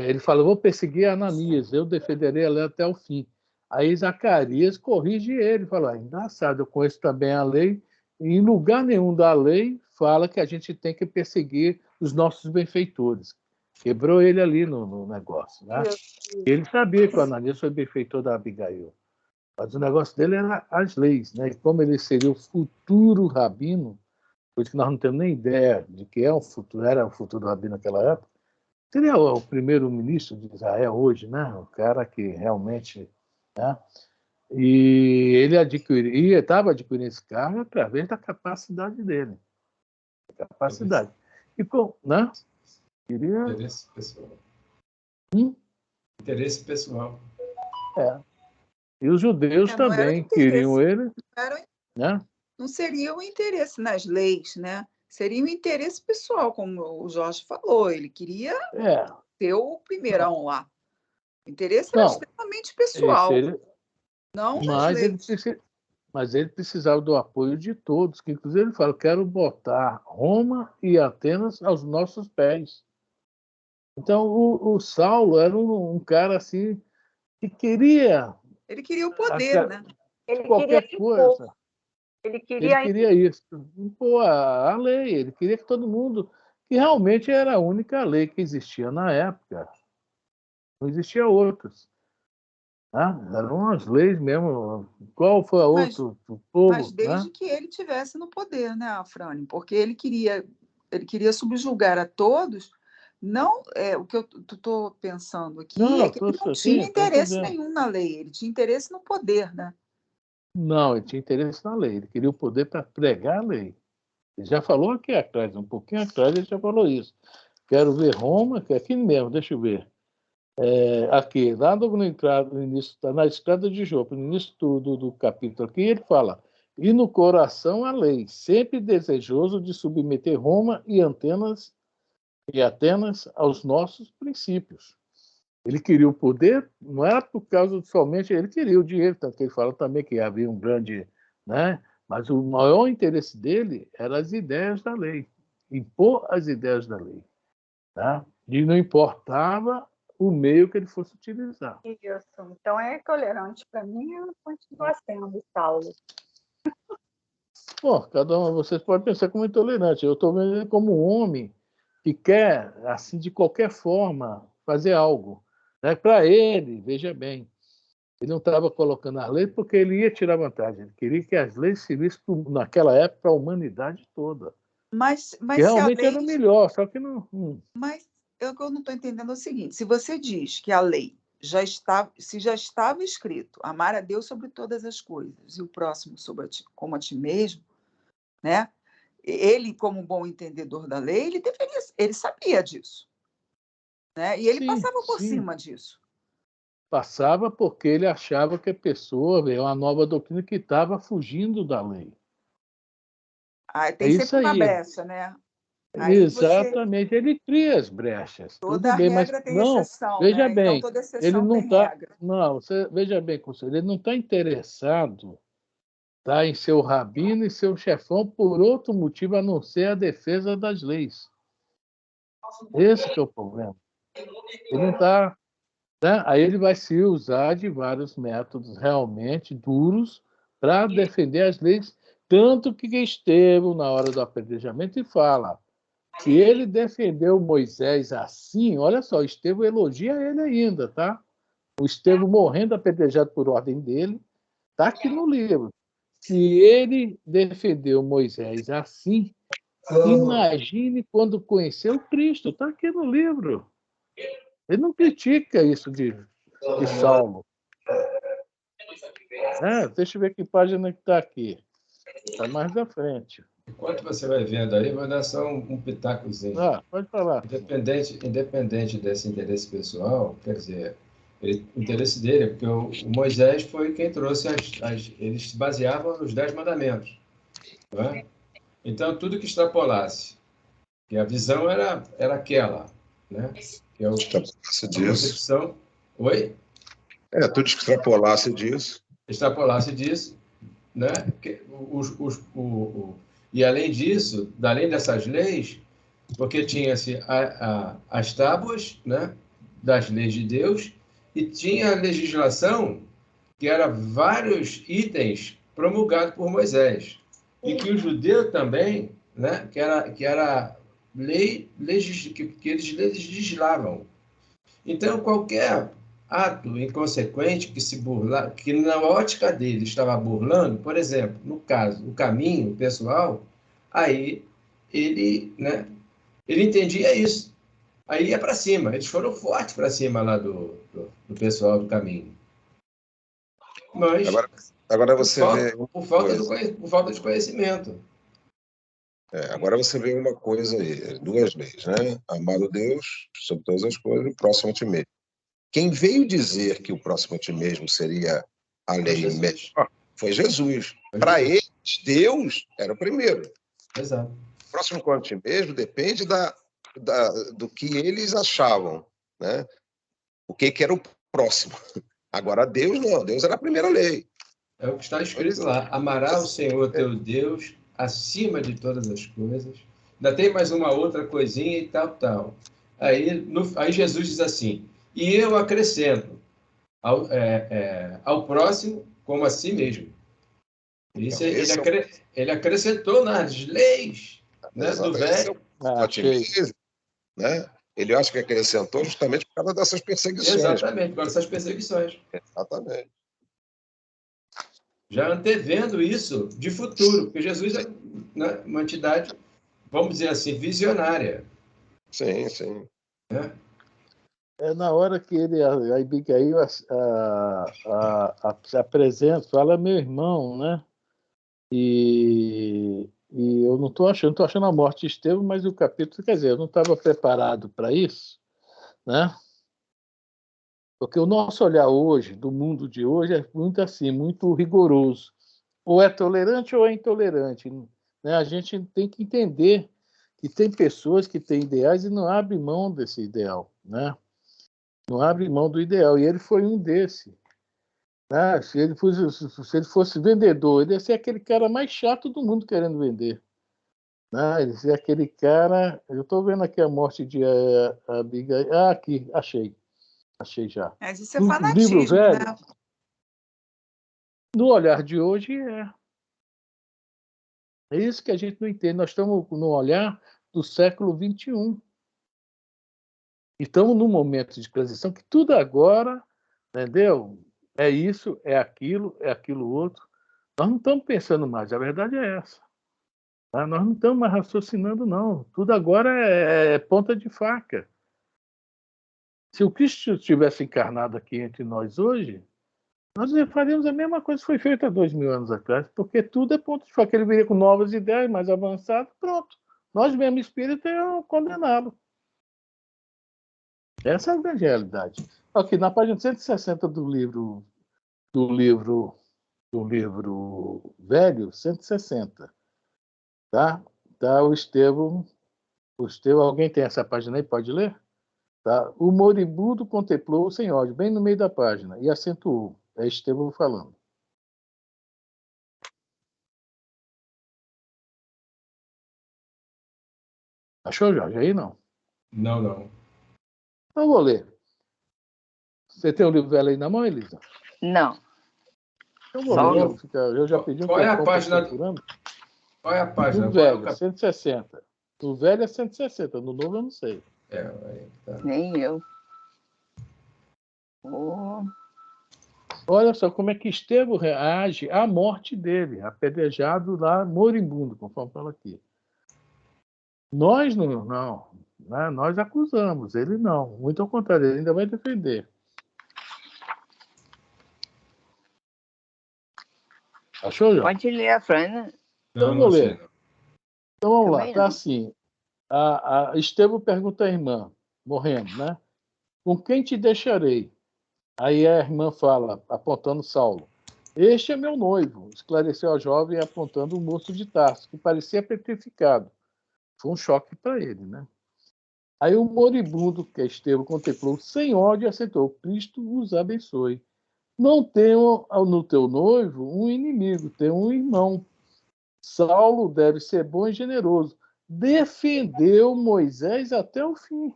Ele fala, vou perseguir Ananias, eu defenderei a lei até o fim. Aí Zacarias corrige ele, fala, engraçado, eu conheço também a lei, e em lugar nenhum da lei fala que a gente tem que perseguir os nossos benfeitores. Quebrou ele ali no negócio, né? Ele sabia que o Ananias foi benfeitor da Abigail, mas o negócio dele era as leis, né? E como ele seria o futuro rabino, coisa que nós não temos nem ideia de que era o futuro rabino naquela época, seria o primeiro-ministro de Israel hoje, né? O cara que realmente, né? E ele estava adquirindo esse cargo através da capacidade dele. Capacidade. E né? Interesse pessoal. Interesse pessoal. E os judeus também queriam ele. Né? Não seria o interesse nas leis, né? Seria o interesse pessoal, como o Jorge falou. Ele queria ser o primeirão lá. O interesse era extremamente pessoal. Não nas leis. Mas ele precisava do apoio de todos, que inclusive ele fala, quero botar Roma e Atenas aos nossos pés. Então, o Saulo era um cara assim que queria... Ele queria o poder, né? Qualquer coisa. Ele queria isso. Impor a lei. Ele queria que todo mundo... Que realmente era a única lei que existia na época. Não existia outras. Eram as leis mesmo. Qual foi a outra? O povo, mas desde que ele tivesse no poder, né, Afrânio? Porque ele queria subjugar a todos. Não, o que eu estou pensando aqui é que ele não tinha interesse nenhum na lei. Ele tinha interesse no poder, né? Não, ele tinha interesse na lei. Ele queria o poder para pregar a lei. Ele já falou aqui atrás, um pouquinho atrás, ele já falou isso. Quero ver Roma, que é aqui mesmo, deixa eu ver. Aqui, lá no início, na estrada de Jope, no início do capítulo aqui, ele fala, e no coração a lei, sempre desejoso de submeter Roma e Atenas aos nossos princípios. Ele queria o poder, não era por causa somente, ele queria o dinheiro, tanto que ele fala também que havia um grande... Né? Mas o maior interesse dele eram as ideias da lei, impor as ideias da lei. Tá? E não importava o meio que ele fosse utilizar. Isso. Então, é tolerante para mim e continua sendo, Saulo. Bom, cada um, vocês podem pensar como intolerante. Eu estou vendo ele como um homem que quer, assim, de qualquer forma, fazer algo. Né? Para ele, veja bem, ele não estava colocando as leis porque ele ia tirar vantagem. Ele queria que as leis servissem, naquela época, para a humanidade toda. Mas que realmente era o melhor, só que não... Mas eu não estou entendendo o seguinte, se você diz que a lei já estava escrito, amar a Deus sobre todas as coisas e o próximo como a ti mesmo, né? Ele, como bom entendedor da lei, ele sabia disso. Né? E ele passava por cima disso. Passava porque ele achava que a pessoa é uma nova doutrina que estava fugindo da lei. Tem sempre uma brecha, né? Aí exatamente, ele cria as brechas. Toda tudo bem, regra mas tem não, exceção, veja né? bem, Então, toda exceção ele não tem regra. Não, veja bem, conselheiro, ele não está interessado em ser o rabino e ser o chefão por outro motivo a não ser a defesa das leis. Esse que é o problema. Ele não está... Né? Aí ele vai se usar de vários métodos realmente duros para defender as leis, tanto que Estevão, na hora do apedrejamento, fala que ele defendeu Moisés assim, olha só, Estevão elogia ele ainda, tá? O Estevão morrendo apedrejado por ordem dele, está aqui no livro. Se ele defendeu Moisés assim, imagine quando conheceu Cristo, está aqui no livro. Ele não critica isso de Saulo. Deixa eu ver que página que está aqui. Está mais à frente. Enquanto você vai vendo aí, vou dar só um pitacozinho. Pode falar. Independente desse interesse pessoal, quer dizer, o interesse dele é porque o Moisés foi quem trouxe eles se baseavam nos 10 mandamentos. Não é? Então, tudo que extrapolasse Que a visão era aquela, né? Que é Extrapolasse a disso. concepção. Oi? Tudo extrapolasse disso. Extrapolasse disso, né? E além disso, além dessas leis, porque tinha-se as tábuas, né, das leis de Deus, e tinha a legislação, que era vários itens promulgados por Moisés, e que o judeu também, né, que era lei que eles legislavam. Então, qualquer ato inconsequente que se burlar, que na ótica dele estava burlando, por exemplo, no caso, o caminho pessoal, aí ele, né, ele entendia isso. Aí ia para cima. Eles foram fortes para cima lá do pessoal do caminho. Mas agora você vê por falta de conhecimento. Agora você vê uma coisa aí, duas leis, né? Amar o Deus sobre todas as coisas e o próximo a ti mesmo. Quem veio dizer que o próximo a ti mesmo seria a lei melhor foi Jesus. Para eles, Deus era o primeiro. Exato. O próximo a ti mesmo depende do que eles achavam, né? O que era o próximo. Agora, Deus não. Deus era a primeira lei. É o que está escrito lá. Amará o Senhor teu Deus acima de todas as coisas. Ainda tem mais uma outra coisinha e tal. Aí Jesus diz assim, e eu acrescento ao próximo como a si mesmo. Isso ele acrescentou nas leis, né, do velho. Né? Ele acha que acrescentou justamente por causa dessas perseguições. Exatamente, por causa dessas perseguições. Exatamente. Já antevendo isso de futuro, porque Jesus é, né, uma entidade, vamos dizer assim, visionária. Sim, sim. É na hora que ele, a Abigail se apresenta, fala meu irmão, né? E eu não estou achando a morte de Estevão, mas o capítulo, quer dizer, eu não estava preparado para isso, né? Porque o nosso olhar hoje, do mundo de hoje, é muito assim, muito rigoroso. Ou é tolerante ou é intolerante, né? A gente tem que entender que tem pessoas que têm ideais e não abrem mão desse ideal, né? Não abre mão do ideal. E ele foi um desse. Né? Se ele fosse vendedor, ele ia ser aquele cara mais chato do mundo querendo vender. Né? Ele ia ser aquele cara. Eu estou vendo aqui a morte de Abigail. Aqui, achei. Achei já. Mas isso é No fanatismo, livro velho, né? no olhar de hoje, é. É isso que a gente não entende. Nós estamos no olhar do século XXI. Estamos num momento de transição que tudo agora, entendeu? É isso, é aquilo outro. Nós não estamos pensando mais, a verdade é essa. Tá? Nós não estamos mais raciocinando, não. Tudo agora é ponta de faca. Se o Cristo estivesse encarnado aqui entre nós hoje, nós faríamos a mesma coisa que foi feita há 2000 anos atrás, porque tudo é ponta de faca. Ele viria com novas ideias, mais avançadas, pronto. Nós mesmo, espírito, iam condená-lo. Essa é a grande realidade. Aqui, na página 160 do livro velho, 160. Tá? Tá o Estevão, alguém tem essa página aí? Pode ler? Tá? O moribundo contemplou sem ódio, bem no meio da página, e acentuou. É Estevão falando. Achou, Jorge? Aí não? Não. Então eu vou ler. Você tem o livro velho aí na mão, Elisa? Não. Eu vou ler. Eu já pedi um Qual é a página? Procurando. Qual é a página? No velho, 160. No velho é 160, no novo eu não sei. Tá. Nem eu. Oh. Olha só como é que Estevão reage à morte dele, apedrejado lá, moribundo, conforme fala aqui. Nós não, né? Nós acusamos, ele não. Muito ao contrário, ele ainda vai defender. Achou, João? Pode ler a Fran. Então vou ler. Então vamos Também lá, tá não. assim. A Estevão pergunta à irmã, morrendo, né? Com quem te deixarei? Aí a irmã fala, apontando Saulo. Este é meu noivo, esclareceu a jovem apontando o moço de Tarso, que parecia petrificado. Foi um choque para ele, né? Aí o moribundo, que é Estevão, contemplou sem ódio e aceitou: Cristo os abençoe. Não tenham no teu noivo um inimigo, tem um irmão. Saulo deve ser bom e generoso. Defendeu Moisés até o fim.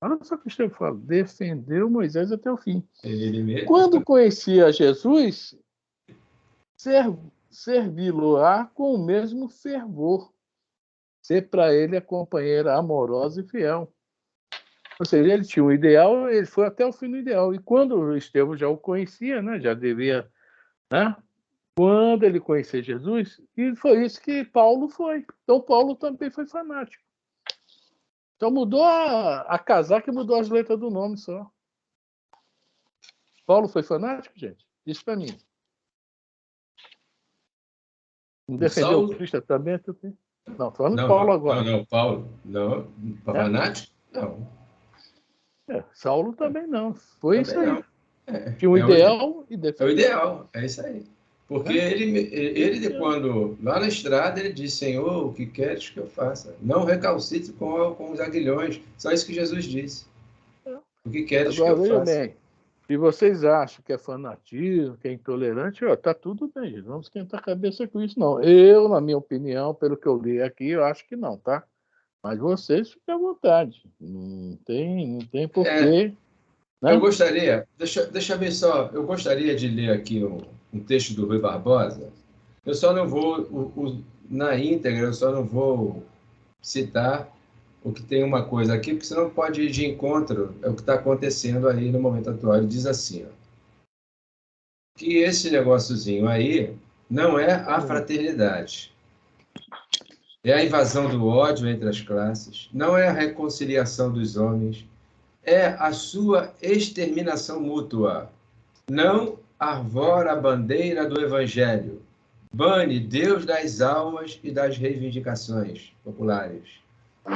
Olha só o que o Estevão fala: defendeu Moisés até o fim. Ele mesmo. Quando conhecia Jesus, servi-lo-á com o mesmo fervor. Ser para ele a companheira amorosa e fiel. Ou seja, ele tinha um ideal, ele foi até o fim do ideal. E quando o Estevão já o conhecia, né, já devia, né, quando ele conhecer Jesus, e foi isso que Paulo foi. Então Paulo também foi fanático. Então mudou a casaca e mudou as letras do nome só. Paulo foi fanático, gente? Diz para mim. Não defendeu o Cristo também? Não, falando de Paulo agora. Não, Paulo. Não, fanático? Não. Saulo também não. Foi também isso aí. Não. Tinha um ideal e defendeu. É o ideal, é isso aí. Porque ele, quando, lá na estrada, ele diz: Senhor, o que queres que eu faça? Não recalcitre com os aguilhões. Só isso que Jesus disse. O que queres que eu faça? Bem, se vocês acham que é fanatismo, que é intolerante, tá tudo bem, gente. Vamos esquentar a cabeça com isso, não. Eu, na minha opinião, pelo que eu li aqui, eu acho que não, tá? Mas vocês fiquem à vontade. Não tem porquê. Né? Eu gostaria, deixa eu ver só, eu gostaria de ler aqui um texto do Rui Barbosa. Eu só não vou, na íntegra, eu só não vou citar o que tem uma coisa aqui, porque senão pode ir de encontro ao que está acontecendo aí no momento atual. Ele diz assim, ó, que esse negóciozinho aí não é a fraternidade, é a invasão do ódio entre as classes, não é a reconciliação dos homens, é a sua exterminação mútua. Não arvora a bandeira do Evangelho. Bane Deus das almas e das reivindicações populares.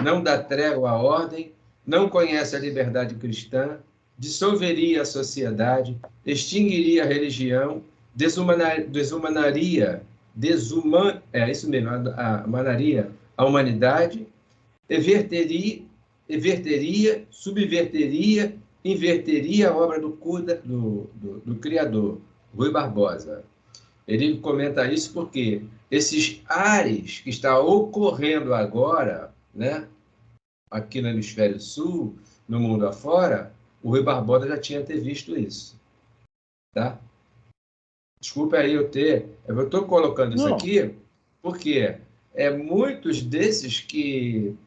Não dá trégua à ordem, não conhece a liberdade cristã, dissolveria a sociedade, extinguiria a religião, desumanaria a humanidade, subverteria, inverteria a obra do Criador, Rui Barbosa. Ele comenta isso porque esses ares que está ocorrendo agora, né, aqui no Hemisfério Sul, no mundo afora, o Rui Barbosa já tinha ter visto isso. Tá? Desculpe aí eu estou colocando isso aqui porque muitos desses que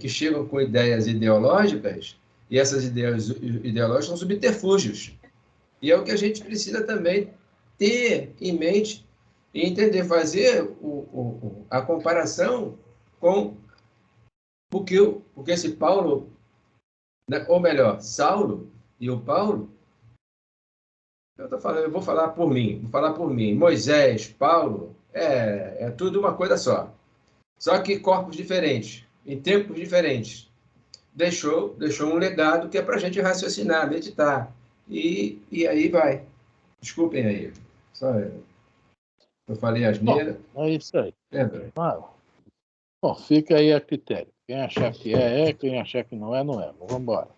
chegam com ideias ideológicas, e essas ideias ideológicas são subterfúgios. E é o que a gente precisa também ter em mente e entender, fazer a comparação com o que esse Paulo, né, ou melhor, Saulo e o Paulo, eu vou falar por mim, Moisés, Paulo, é tudo uma coisa só. Só que corpos diferentes, em tempos diferentes. Deixou um legado que é para a gente raciocinar, meditar. E aí vai. Desculpem aí. Só eu falei asneira. É isso aí. Bom, fica aí a critério. Quem achar que é, quem achar que não é, não é. Vamos embora.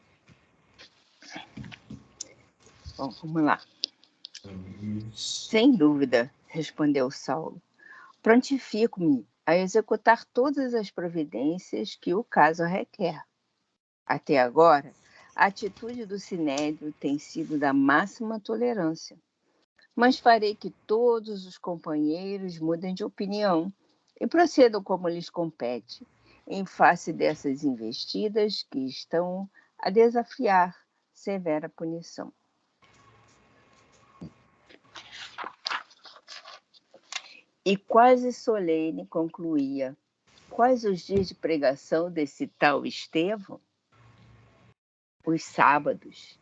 Bom, vamos lá. Sem dúvida, respondeu Saulo. Prontifico-me a executar todas as providências que o caso requer. Até agora, a atitude do Sinédrio tem sido da máxima tolerância. Mas farei que todos os companheiros mudem de opinião e procedam como lhes compete, em face dessas investidas que estão a desafiar severa punição. E quase solene concluía: quais os dias de pregação desse tal Estevão? Os sábados.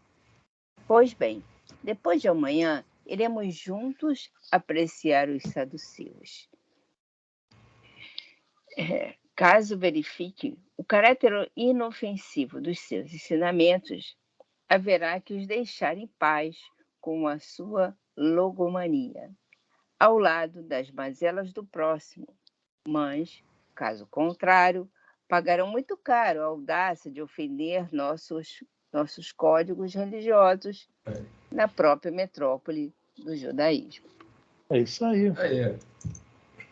Pois bem, depois de amanhã, iremos juntos apreciar os saduceus. Caso verifique o caráter inofensivo dos seus ensinamentos, haverá que os deixar em paz com a sua logomania, ao lado das mazelas do próximo. Mas, caso contrário, pagarão muito caro a audácia de ofender nossos códigos religiosos na própria metrópole do judaísmo. É isso aí. Aí é.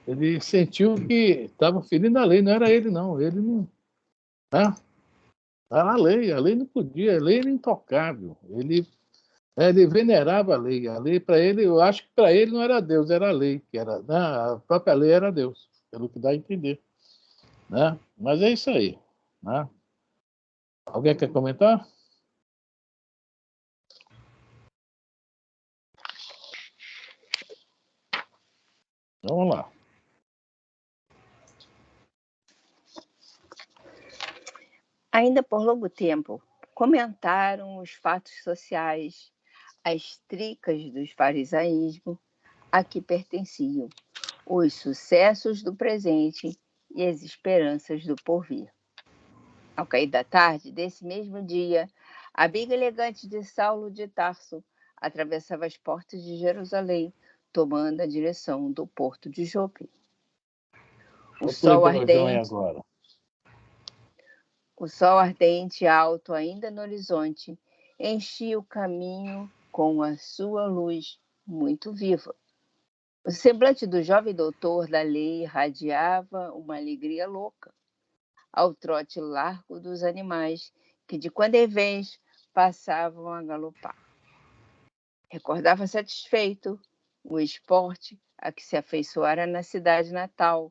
Ele sentiu que estava ferindo a lei, não era ele, não. Ele não. Né? Era a lei não podia, a lei era intocável. Ele venerava a lei para ele, eu acho que para ele não era Deus, era a lei, que era, né? A própria lei era Deus, pelo que dá a entender. Né? Mas é isso aí. Né? Alguém quer comentar? Vamos lá. Ainda por longo tempo, comentaram os fatos sociais, as tricas do farisaísmo a que pertenciam, os sucessos do presente e as esperanças do porvir. Ao cair da tarde desse mesmo dia, a biga elegante de Saulo de Tarso atravessava as portas de Jerusalém, tomando a direção do porto de Jope. O sol ardente, alto ainda no horizonte, enchia o caminho com a sua luz muito viva. O semblante do jovem doutor da lei irradiava uma alegria louca, ao trote largo dos animais que de quando em vez passavam a galopar. Recordava satisfeito o esporte a que se afeiçoara na cidade natal,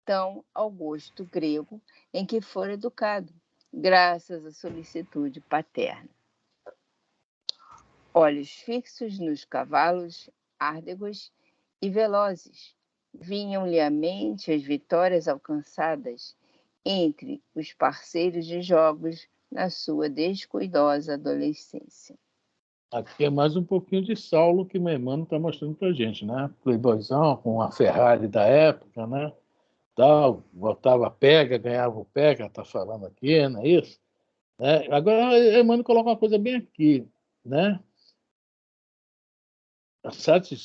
tão ao gosto grego em que fora educado, graças à solicitude paterna. Olhos fixos nos cavalos árdegos e velozes, vinham-lhe à mente as vitórias alcançadas entre os parceiros de jogos na sua descuidosa adolescência. Aqui é mais um pouquinho de Saulo que meu irmão está mostrando para a gente, né? Playboyzão, com a Ferrari da época, né? Tal, botava pega, ganhava o pega, está falando aqui, não é isso? Né? Agora, o Emmanuel coloca uma coisa bem aqui, né?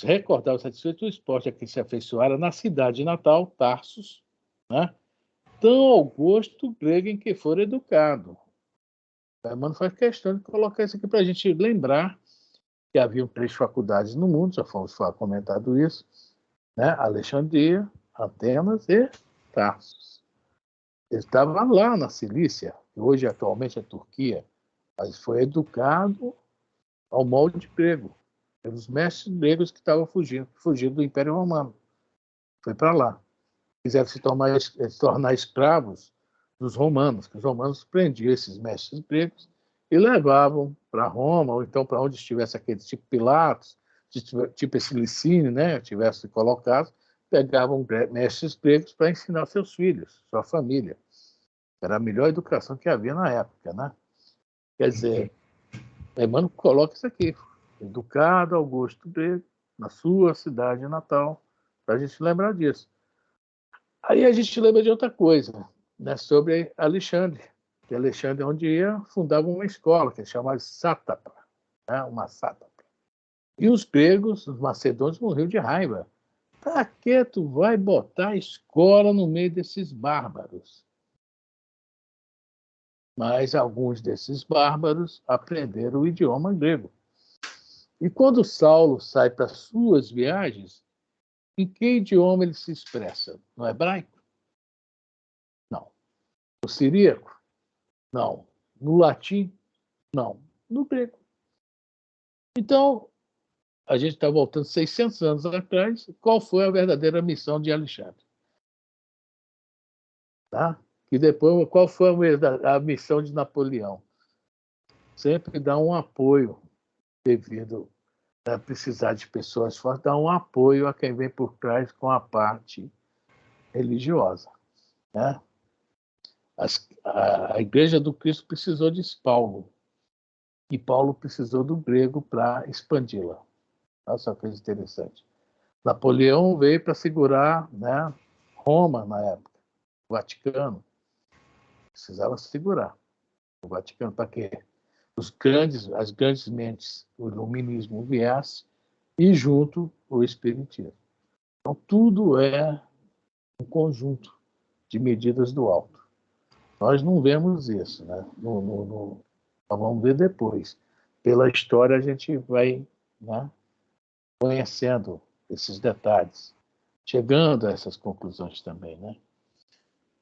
Recordava satisfeito o esporte a que se afeiçoara na cidade natal, Tarsus, né? Tão ao gosto grego em que for educado. O Emmanuel faz questão de colocar isso aqui para a gente lembrar que haviam 3 faculdades no mundo, já fomos comentado isso, né? Alexandria, Atenas e Tarsus. Ele estava lá na Cilícia, que hoje atualmente é Turquia, mas foi educado ao molde grego, pelos mestres gregos que estavam fugindo do Império Romano. Foi para lá. Quiseram se tornar escravos dos romanos, que os romanos prendiam esses mestres gregos e levavam para Roma, ou então para onde estivesse aquele tipo Pilatos, tipo esse Licínio, né, tivesse colocado, pegavam mestres gregos para ensinar seus filhos, sua família. Era a melhor educação que havia na época, né? Quer dizer, Emmanuel coloca isso aqui, educado ao gosto grego, na sua cidade natal, para a gente lembrar disso. Aí a gente lembra de outra coisa, né, sobre Alexandre, que Alexandre, onde ia, fundava uma escola, que é chamada Sátapa, né, uma Sátapa. E os gregos, os macedônios, morriam de raiva. Para que tu vai botar escola no meio desses bárbaros? Mas alguns desses bárbaros aprenderam o idioma grego. E quando Saulo sai para suas viagens, em que idioma ele se expressa? No hebraico? Não. No siríaco? Não. No latim? Não. No grego. Então, a gente está voltando 600 anos atrás. Qual foi a verdadeira missão de Alexandre? Tá? E depois, qual foi a missão de Napoleão? Sempre dar um apoio devido a precisar de pessoas fortes, dar um apoio a quem vem por trás com a parte religiosa. Né? A Igreja do Cristo precisou de Paulo, e Paulo precisou do grego para expandi-la. Olha só que coisa interessante. Napoleão veio para segurar, né, Roma na época, o Vaticano. Precisava segurar o Vaticano para que as grandes mentes do iluminismo viessem e junto o espiritismo. Então tudo é um conjunto de medidas do alto. Nós não vemos isso, né? Nós vamos ver depois. Pela história, a gente vai, né, conhecendo esses detalhes, chegando a essas conclusões também, né?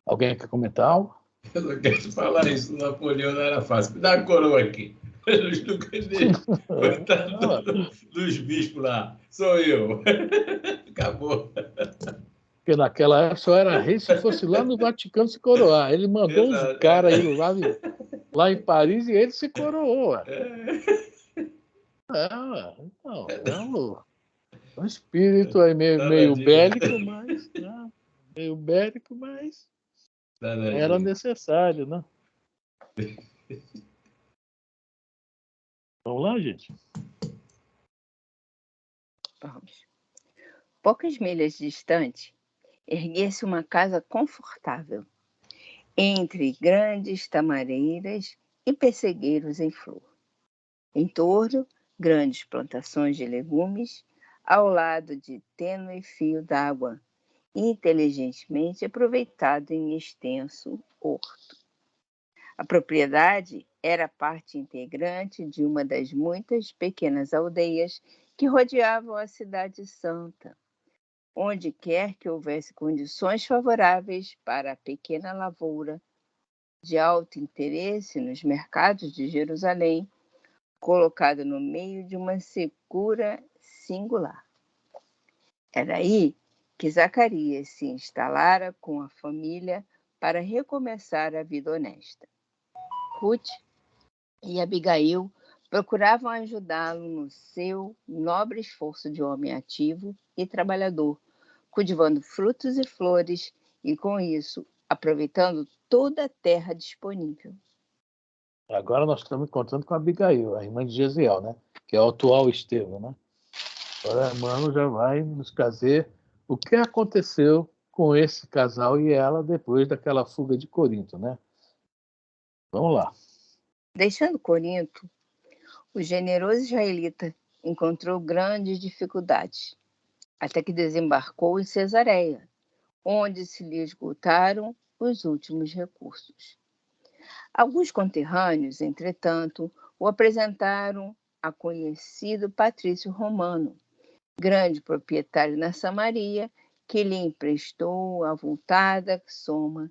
Alguém quer comentar algo? Eu não quero falar isso, Napoleão não era fácil. Me dá a coroa aqui. Eles nunca deixam. Coitado dos bispos lá. Sou eu. Acabou. Porque naquela época só era rei se fosse lá no Vaticano se coroar. Ele mandou uns caras ir lá em Paris e ele se coroou. Então, é um espírito aí meio bélico, mas... Né? Meio bélico, mas era necessário, né? Vamos lá, gente? Vamos. Poucas milhas distante, erguia-se uma casa confortável, entre grandes tamareiras e pessegueiros em flor. Em torno, grandes plantações de legumes, ao lado de tênue fio d'água, inteligentemente aproveitado em extenso horto. A propriedade era parte integrante de uma das muitas pequenas aldeias que rodeavam a Cidade Santa, onde quer que houvesse condições favoráveis para a pequena lavoura, de alto interesse nos mercados de Jerusalém, colocado no meio de uma secura singular. Era aí que Zacarias se instalara com a família para recomeçar a vida honesta. Ruth e Abigail procuravam ajudá-lo no seu nobre esforço de homem ativo e trabalhador, cultivando frutos e flores e, com isso, aproveitando toda a terra disponível. Agora nós estamos encontrando com a Abigail, a irmã de Jesiel, né? Que é o atual Estevão, né? Agora a irmã já vai nos trazer o que aconteceu com esse casal e ela depois daquela fuga de Corinto, né? Vamos lá. Deixando Corinto, o generoso israelita encontrou grandes dificuldades, até que desembarcou em Cesareia, onde se lhe esgotaram os últimos recursos. Alguns conterrâneos, entretanto, o apresentaram a conhecido patrício romano, grande proprietário na Samaria, que lhe emprestou avultada soma,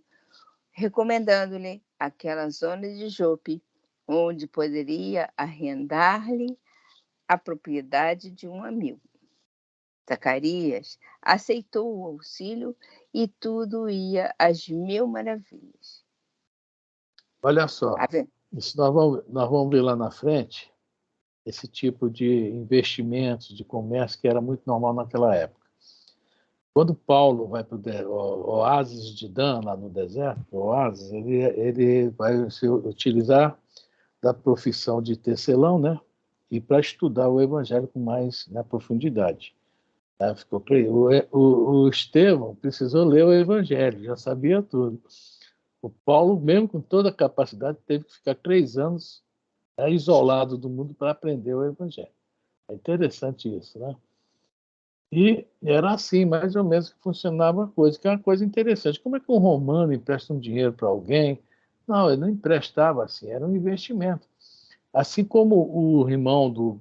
recomendando-lhe aquela zona de Jope, onde poderia arrendar-lhe a propriedade de um amigo. Zacarias aceitou o auxílio e tudo ia às mil maravilhas. Olha só, isso nós vamos ver lá na frente, esse tipo de investimentos, de comércio que era muito normal naquela época. Quando Paulo vai para o oásis de Dan, lá no deserto, o oásis, ele vai se utilizar da profissão de tecelão, né? E para estudar o evangelho com mais, né, profundidade. O Estevão precisou ler o evangelho, já sabia tudo. O Paulo, mesmo com toda a capacidade, teve que ficar 3 anos, né, isolado do mundo para aprender o evangelho. É interessante isso, né? E era assim, mais ou menos, que funcionava a coisa, que é uma coisa interessante. Como é que um romano empresta um dinheiro para alguém? Não, ele não emprestava assim, era um investimento. Assim como o irmão do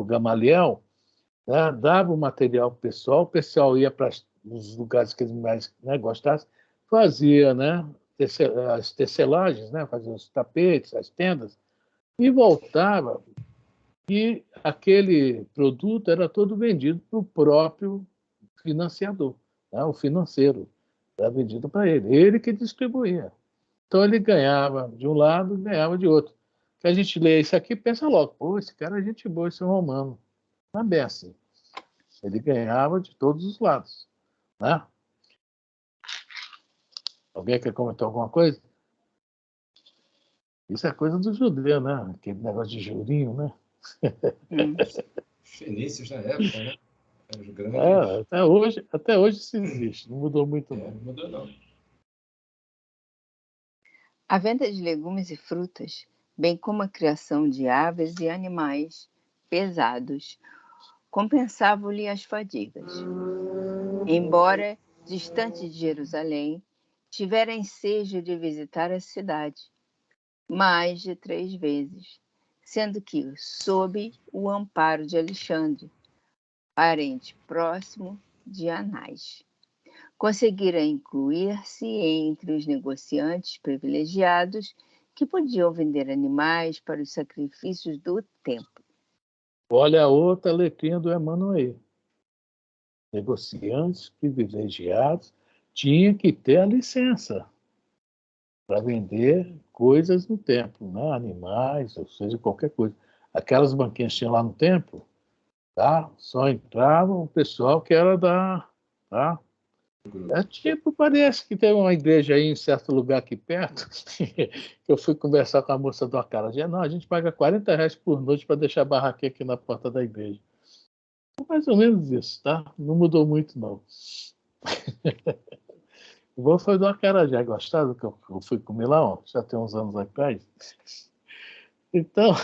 Gamaliel, né, dava o material para o pessoal ia para os lugares que eles mais, né, gostassem, fazia, né, as tecelagens, né, fazia os tapetes, as tendas, e voltava, e aquele produto era todo vendido para o próprio financiador, né, o financeiro, era vendido para ele que distribuía. Então ele ganhava de um lado e ganhava de outro. Que a gente lê isso aqui e pensa logo, pô, esse cara é gente boa, esse é um romano. Não é bem assim. Ele ganhava de todos os lados, né? Alguém quer comentar alguma coisa? Isso é coisa do judeu, né? Aquele negócio de jurinho, né? Fenícios na época, né? Os grandes. Até hoje isso existe, não mudou muito não. Não mudou não. A venda de legumes e frutas, bem como a criação de aves e animais pesados, compensavam-lhe as fadigas. Embora distante de Jerusalém, tivera ensejo de visitar a cidade mais de 3 vezes, sendo que, sob o amparo de Alexandre, parente próximo de Anás, conseguira incluir-se entre os negociantes privilegiados que podiam vender animais para os sacrifícios do templo. Olha a outra letrinha do Emmanuel. Negociantes privilegiados tinham que ter a licença para vender coisas no templo, né? Animais, ou seja, qualquer coisa. Aquelas banquinhas que tinham lá no templo, tá? Só entrava o pessoal que era da... Tá? É tipo, parece que tem uma igreja aí em certo lugar aqui perto, que eu fui conversar com a moça do acarajé. Não, a gente paga R$40 por noite para deixar a barraquinha aqui na porta da igreja. Mais ou menos isso, tá? Não mudou muito, não. O bom foi do acarajé, gostado que eu fui comer lá, ó, já tem uns anos atrás. Então,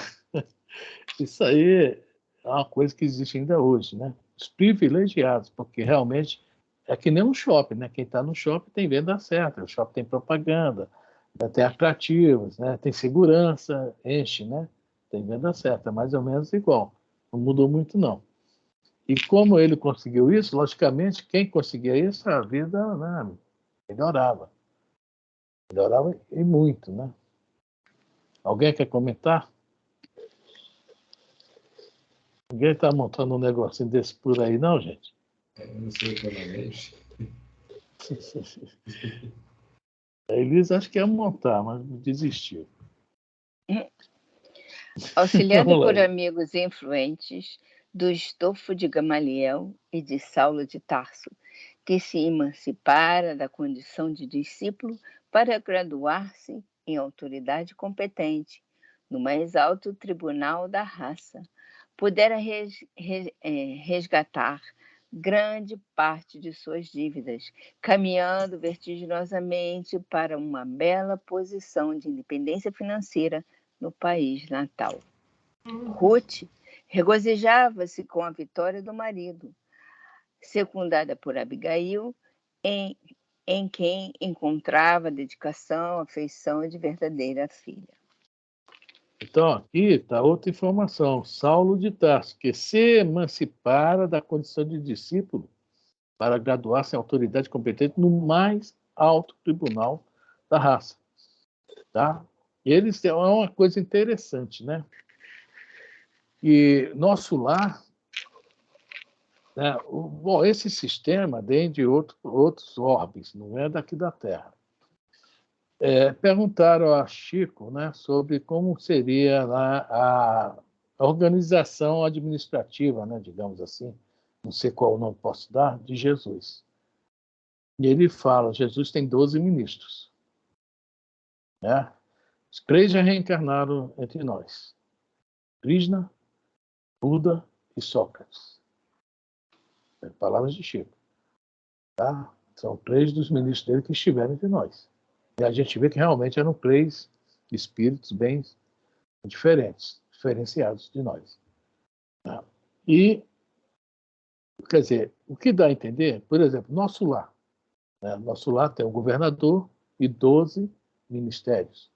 isso aí é uma coisa que existe ainda hoje, né? Os privilegiados, porque realmente é que nem um shopping, né? Quem está no shopping tem venda certa, o shopping tem propaganda, tem atrativos, né? Tem segurança, enche, né? Tem venda certa, mais ou menos igual. Não mudou muito, não. E como ele conseguiu isso, logicamente, quem conseguia isso, a vida, né, melhorava. Melhorava e muito, né? Alguém quer comentar? Ninguém está montando um negocinho desse por aí, não, gente? Eu não sei o que é mais. A Elisa acho que ia montar, mas desistiu. Auxiliado por amigos influentes do estofo de Gamaliel e de Saulo de Tarso, que se emancipara da condição de discípulo para graduar-se em autoridade competente no mais alto tribunal da raça, pudera resgatar grande parte de suas dívidas, caminhando vertiginosamente para uma bela posição de independência financeira no país natal. Ruth regozijava-se com a vitória do marido, secundada por Abigail, em quem encontrava dedicação, afeição de verdadeira filha. Então, aqui está outra informação. Saulo de Tarso, que se emancipara da condição de discípulo para graduar-se em autoridade competente no mais alto tribunal da raça. Tá? E eles é uma coisa interessante, né? E nosso lar, né? Bom, esse sistema vem de outros orbes, não é daqui da Terra. Perguntaram a Chico, né, sobre como seria lá a organização administrativa, né, digamos assim, não sei qual nome posso dar, de Jesus. E ele fala, Jesus tem 12 ministros. Né? Os 3 já reencarnaram entre nós. Krishna, Buda e Sócrates. Palavras de Chico. Tá? São 3 dos ministros dele que estiveram entre nós. E a gente vê que realmente eram 3 espíritos bem diferenciados de nós. Tá? E, quer dizer, o que dá a entender, por exemplo, nosso lar. Né? Nosso lar tem um governador e 12 ministérios.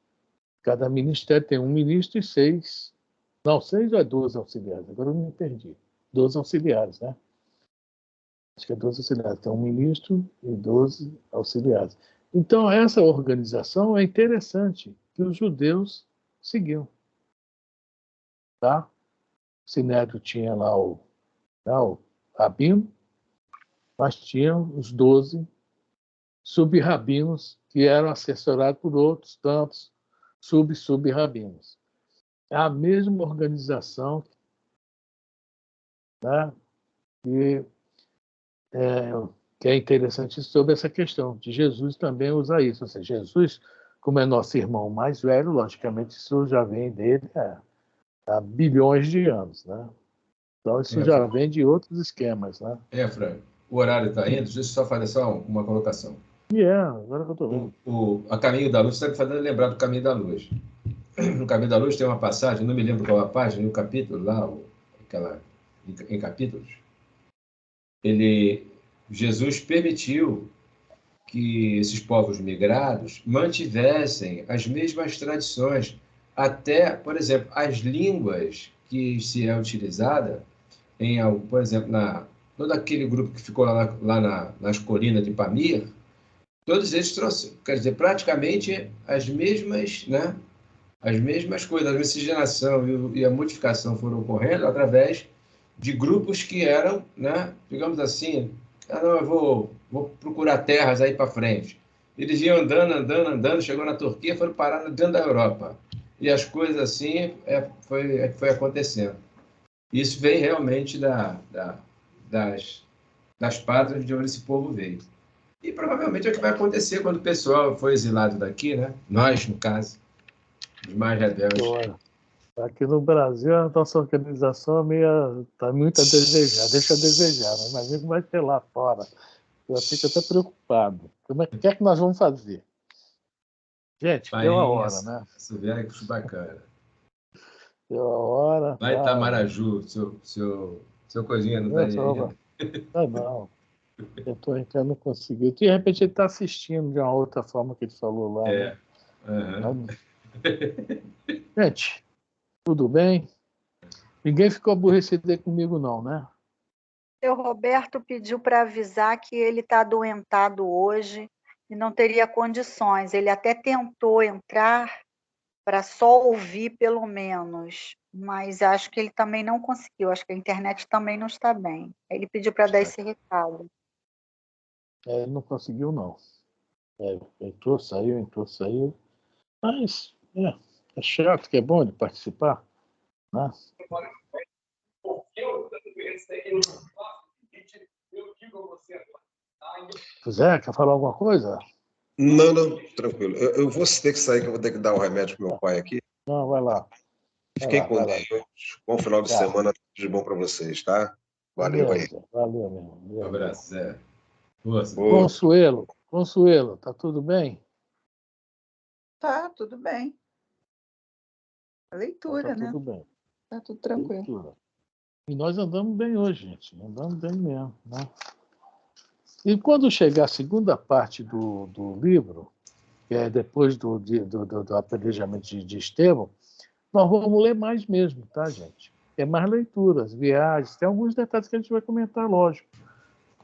Cada ministério tem um ministro e 6... Não, 6 ou é 12 auxiliares? Agora eu me perdi. 12 auxiliares, né? Acho que é 12 auxiliares. Tem um ministro e 12 auxiliares. Então, essa organização é interessante, que os judeus seguiam. Tá? O Sinédrio tinha lá o rabino, mas tinham os 12 sub-rabinos que eram assessorados por outros tantos sub-rabinos. É a mesma organização, né, que é interessante sobre essa questão de Jesus também usar isso. Ou seja, Jesus, como é nosso irmão mais velho, logicamente isso já vem dele há bilhões de anos, né? Então isso já vem de outros esquemas, né? Fran, o horário está indo, deixa eu só fazer só uma colocação. Agora que eu estou vendo. A Caminho da Luz, você está me fazendo lembrar do Caminho da Luz. No Caminho da Luz tem uma passagem, não me lembro qual a página, um capítulo lá, em capítulos, Jesus permitiu que esses povos migrados mantivessem as mesmas tradições, até, por exemplo, as línguas que se é utilizada por exemplo, todo aquele grupo que ficou nas colinas de Pamir, todos eles trouxeram, quer dizer, praticamente as mesmas, né, as mesmas coisas, a miscigenação e a modificação foram ocorrendo através de grupos que eram, né, digamos assim, não, eu vou procurar terras aí para frente. Eles iam andando, andando, andando, chegou na Turquia, foram parar dentro da Europa. E as coisas assim foi acontecendo. Isso vem realmente das pátrias de onde esse povo veio. E provavelmente é o que vai acontecer quando o pessoal for exilado daqui, né? Nós, no caso, os mais rebeldes. Aqui no Brasil, a nossa organização está muito a desejar, deixa a desejar, mas imagina que vai ter lá fora. Eu fico até preocupado. O que é que nós vamos fazer? Gente, deu a hora, né? Isso é bacana. Deu a hora. Vai estar Maraju, seu coisinha não está aí ainda? Não. Eu não consegui. De repente ele está assistindo de uma outra forma que ele falou lá. Né? Uhum. Gente, tudo bem? Ninguém ficou aborrecido aí comigo, não, né? O Roberto pediu para avisar que ele está adoentado hoje e não teria condições. Ele até tentou entrar para só ouvir, pelo menos, mas acho que ele também não conseguiu. Acho que a internet também não está bem. Ele pediu para dar esse recado. Ele não conseguiu, não. Entrou, saiu. Mas é chato, que é bom de participar, né? Zé, quer falar alguma coisa? Não, tranquilo. Eu vou ter que sair, que eu vou ter que dar um remédio pro meu pai aqui. Não, vai lá. Fiquem com Deus. Bom final de semana, tudo de bom para vocês, tá? Valeu aí. Valeu, meu. Um abraço, Zé. Consuelo, tá tudo bem? Tá, tudo bem. A leitura, tá né? Tudo bem. Tá tudo tranquilo. Leitura. E nós andamos bem hoje, gente. Andamos bem mesmo, né? E quando chegar a segunda parte do livro, que é depois do apedrejamento de Estevão, nós vamos ler mais mesmo, tá, gente? É mais leituras, viagens, tem alguns detalhes que a gente vai comentar, lógico.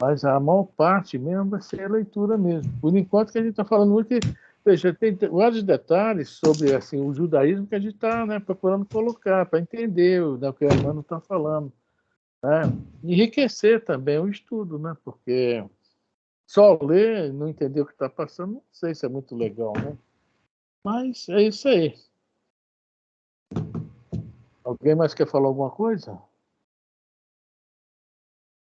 Mas a maior parte mesmo vai ser a leitura mesmo. Por enquanto que a gente está falando muito que, veja, tem vários detalhes sobre assim, o judaísmo que a gente está, né, procurando colocar, para entender o que o Emmanuel está falando. Né? Enriquecer também o estudo, né? Porque só ler e não entender o que está passando, não sei se é muito legal, né? Mas é isso aí. Alguém mais quer falar alguma coisa?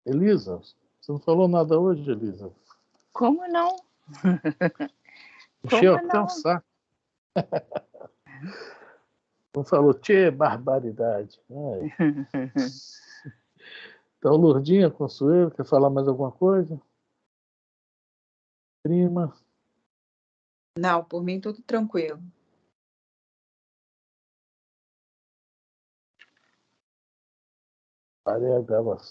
Elisa, você não falou nada hoje, Elisa? Como não? Encheu até um saco. Não falou, tchê, barbaridade. Então, Lourdinha, Consuelo, quer falar mais alguma coisa? Prima? Não, por mim tudo tranquilo. Parei a gravação.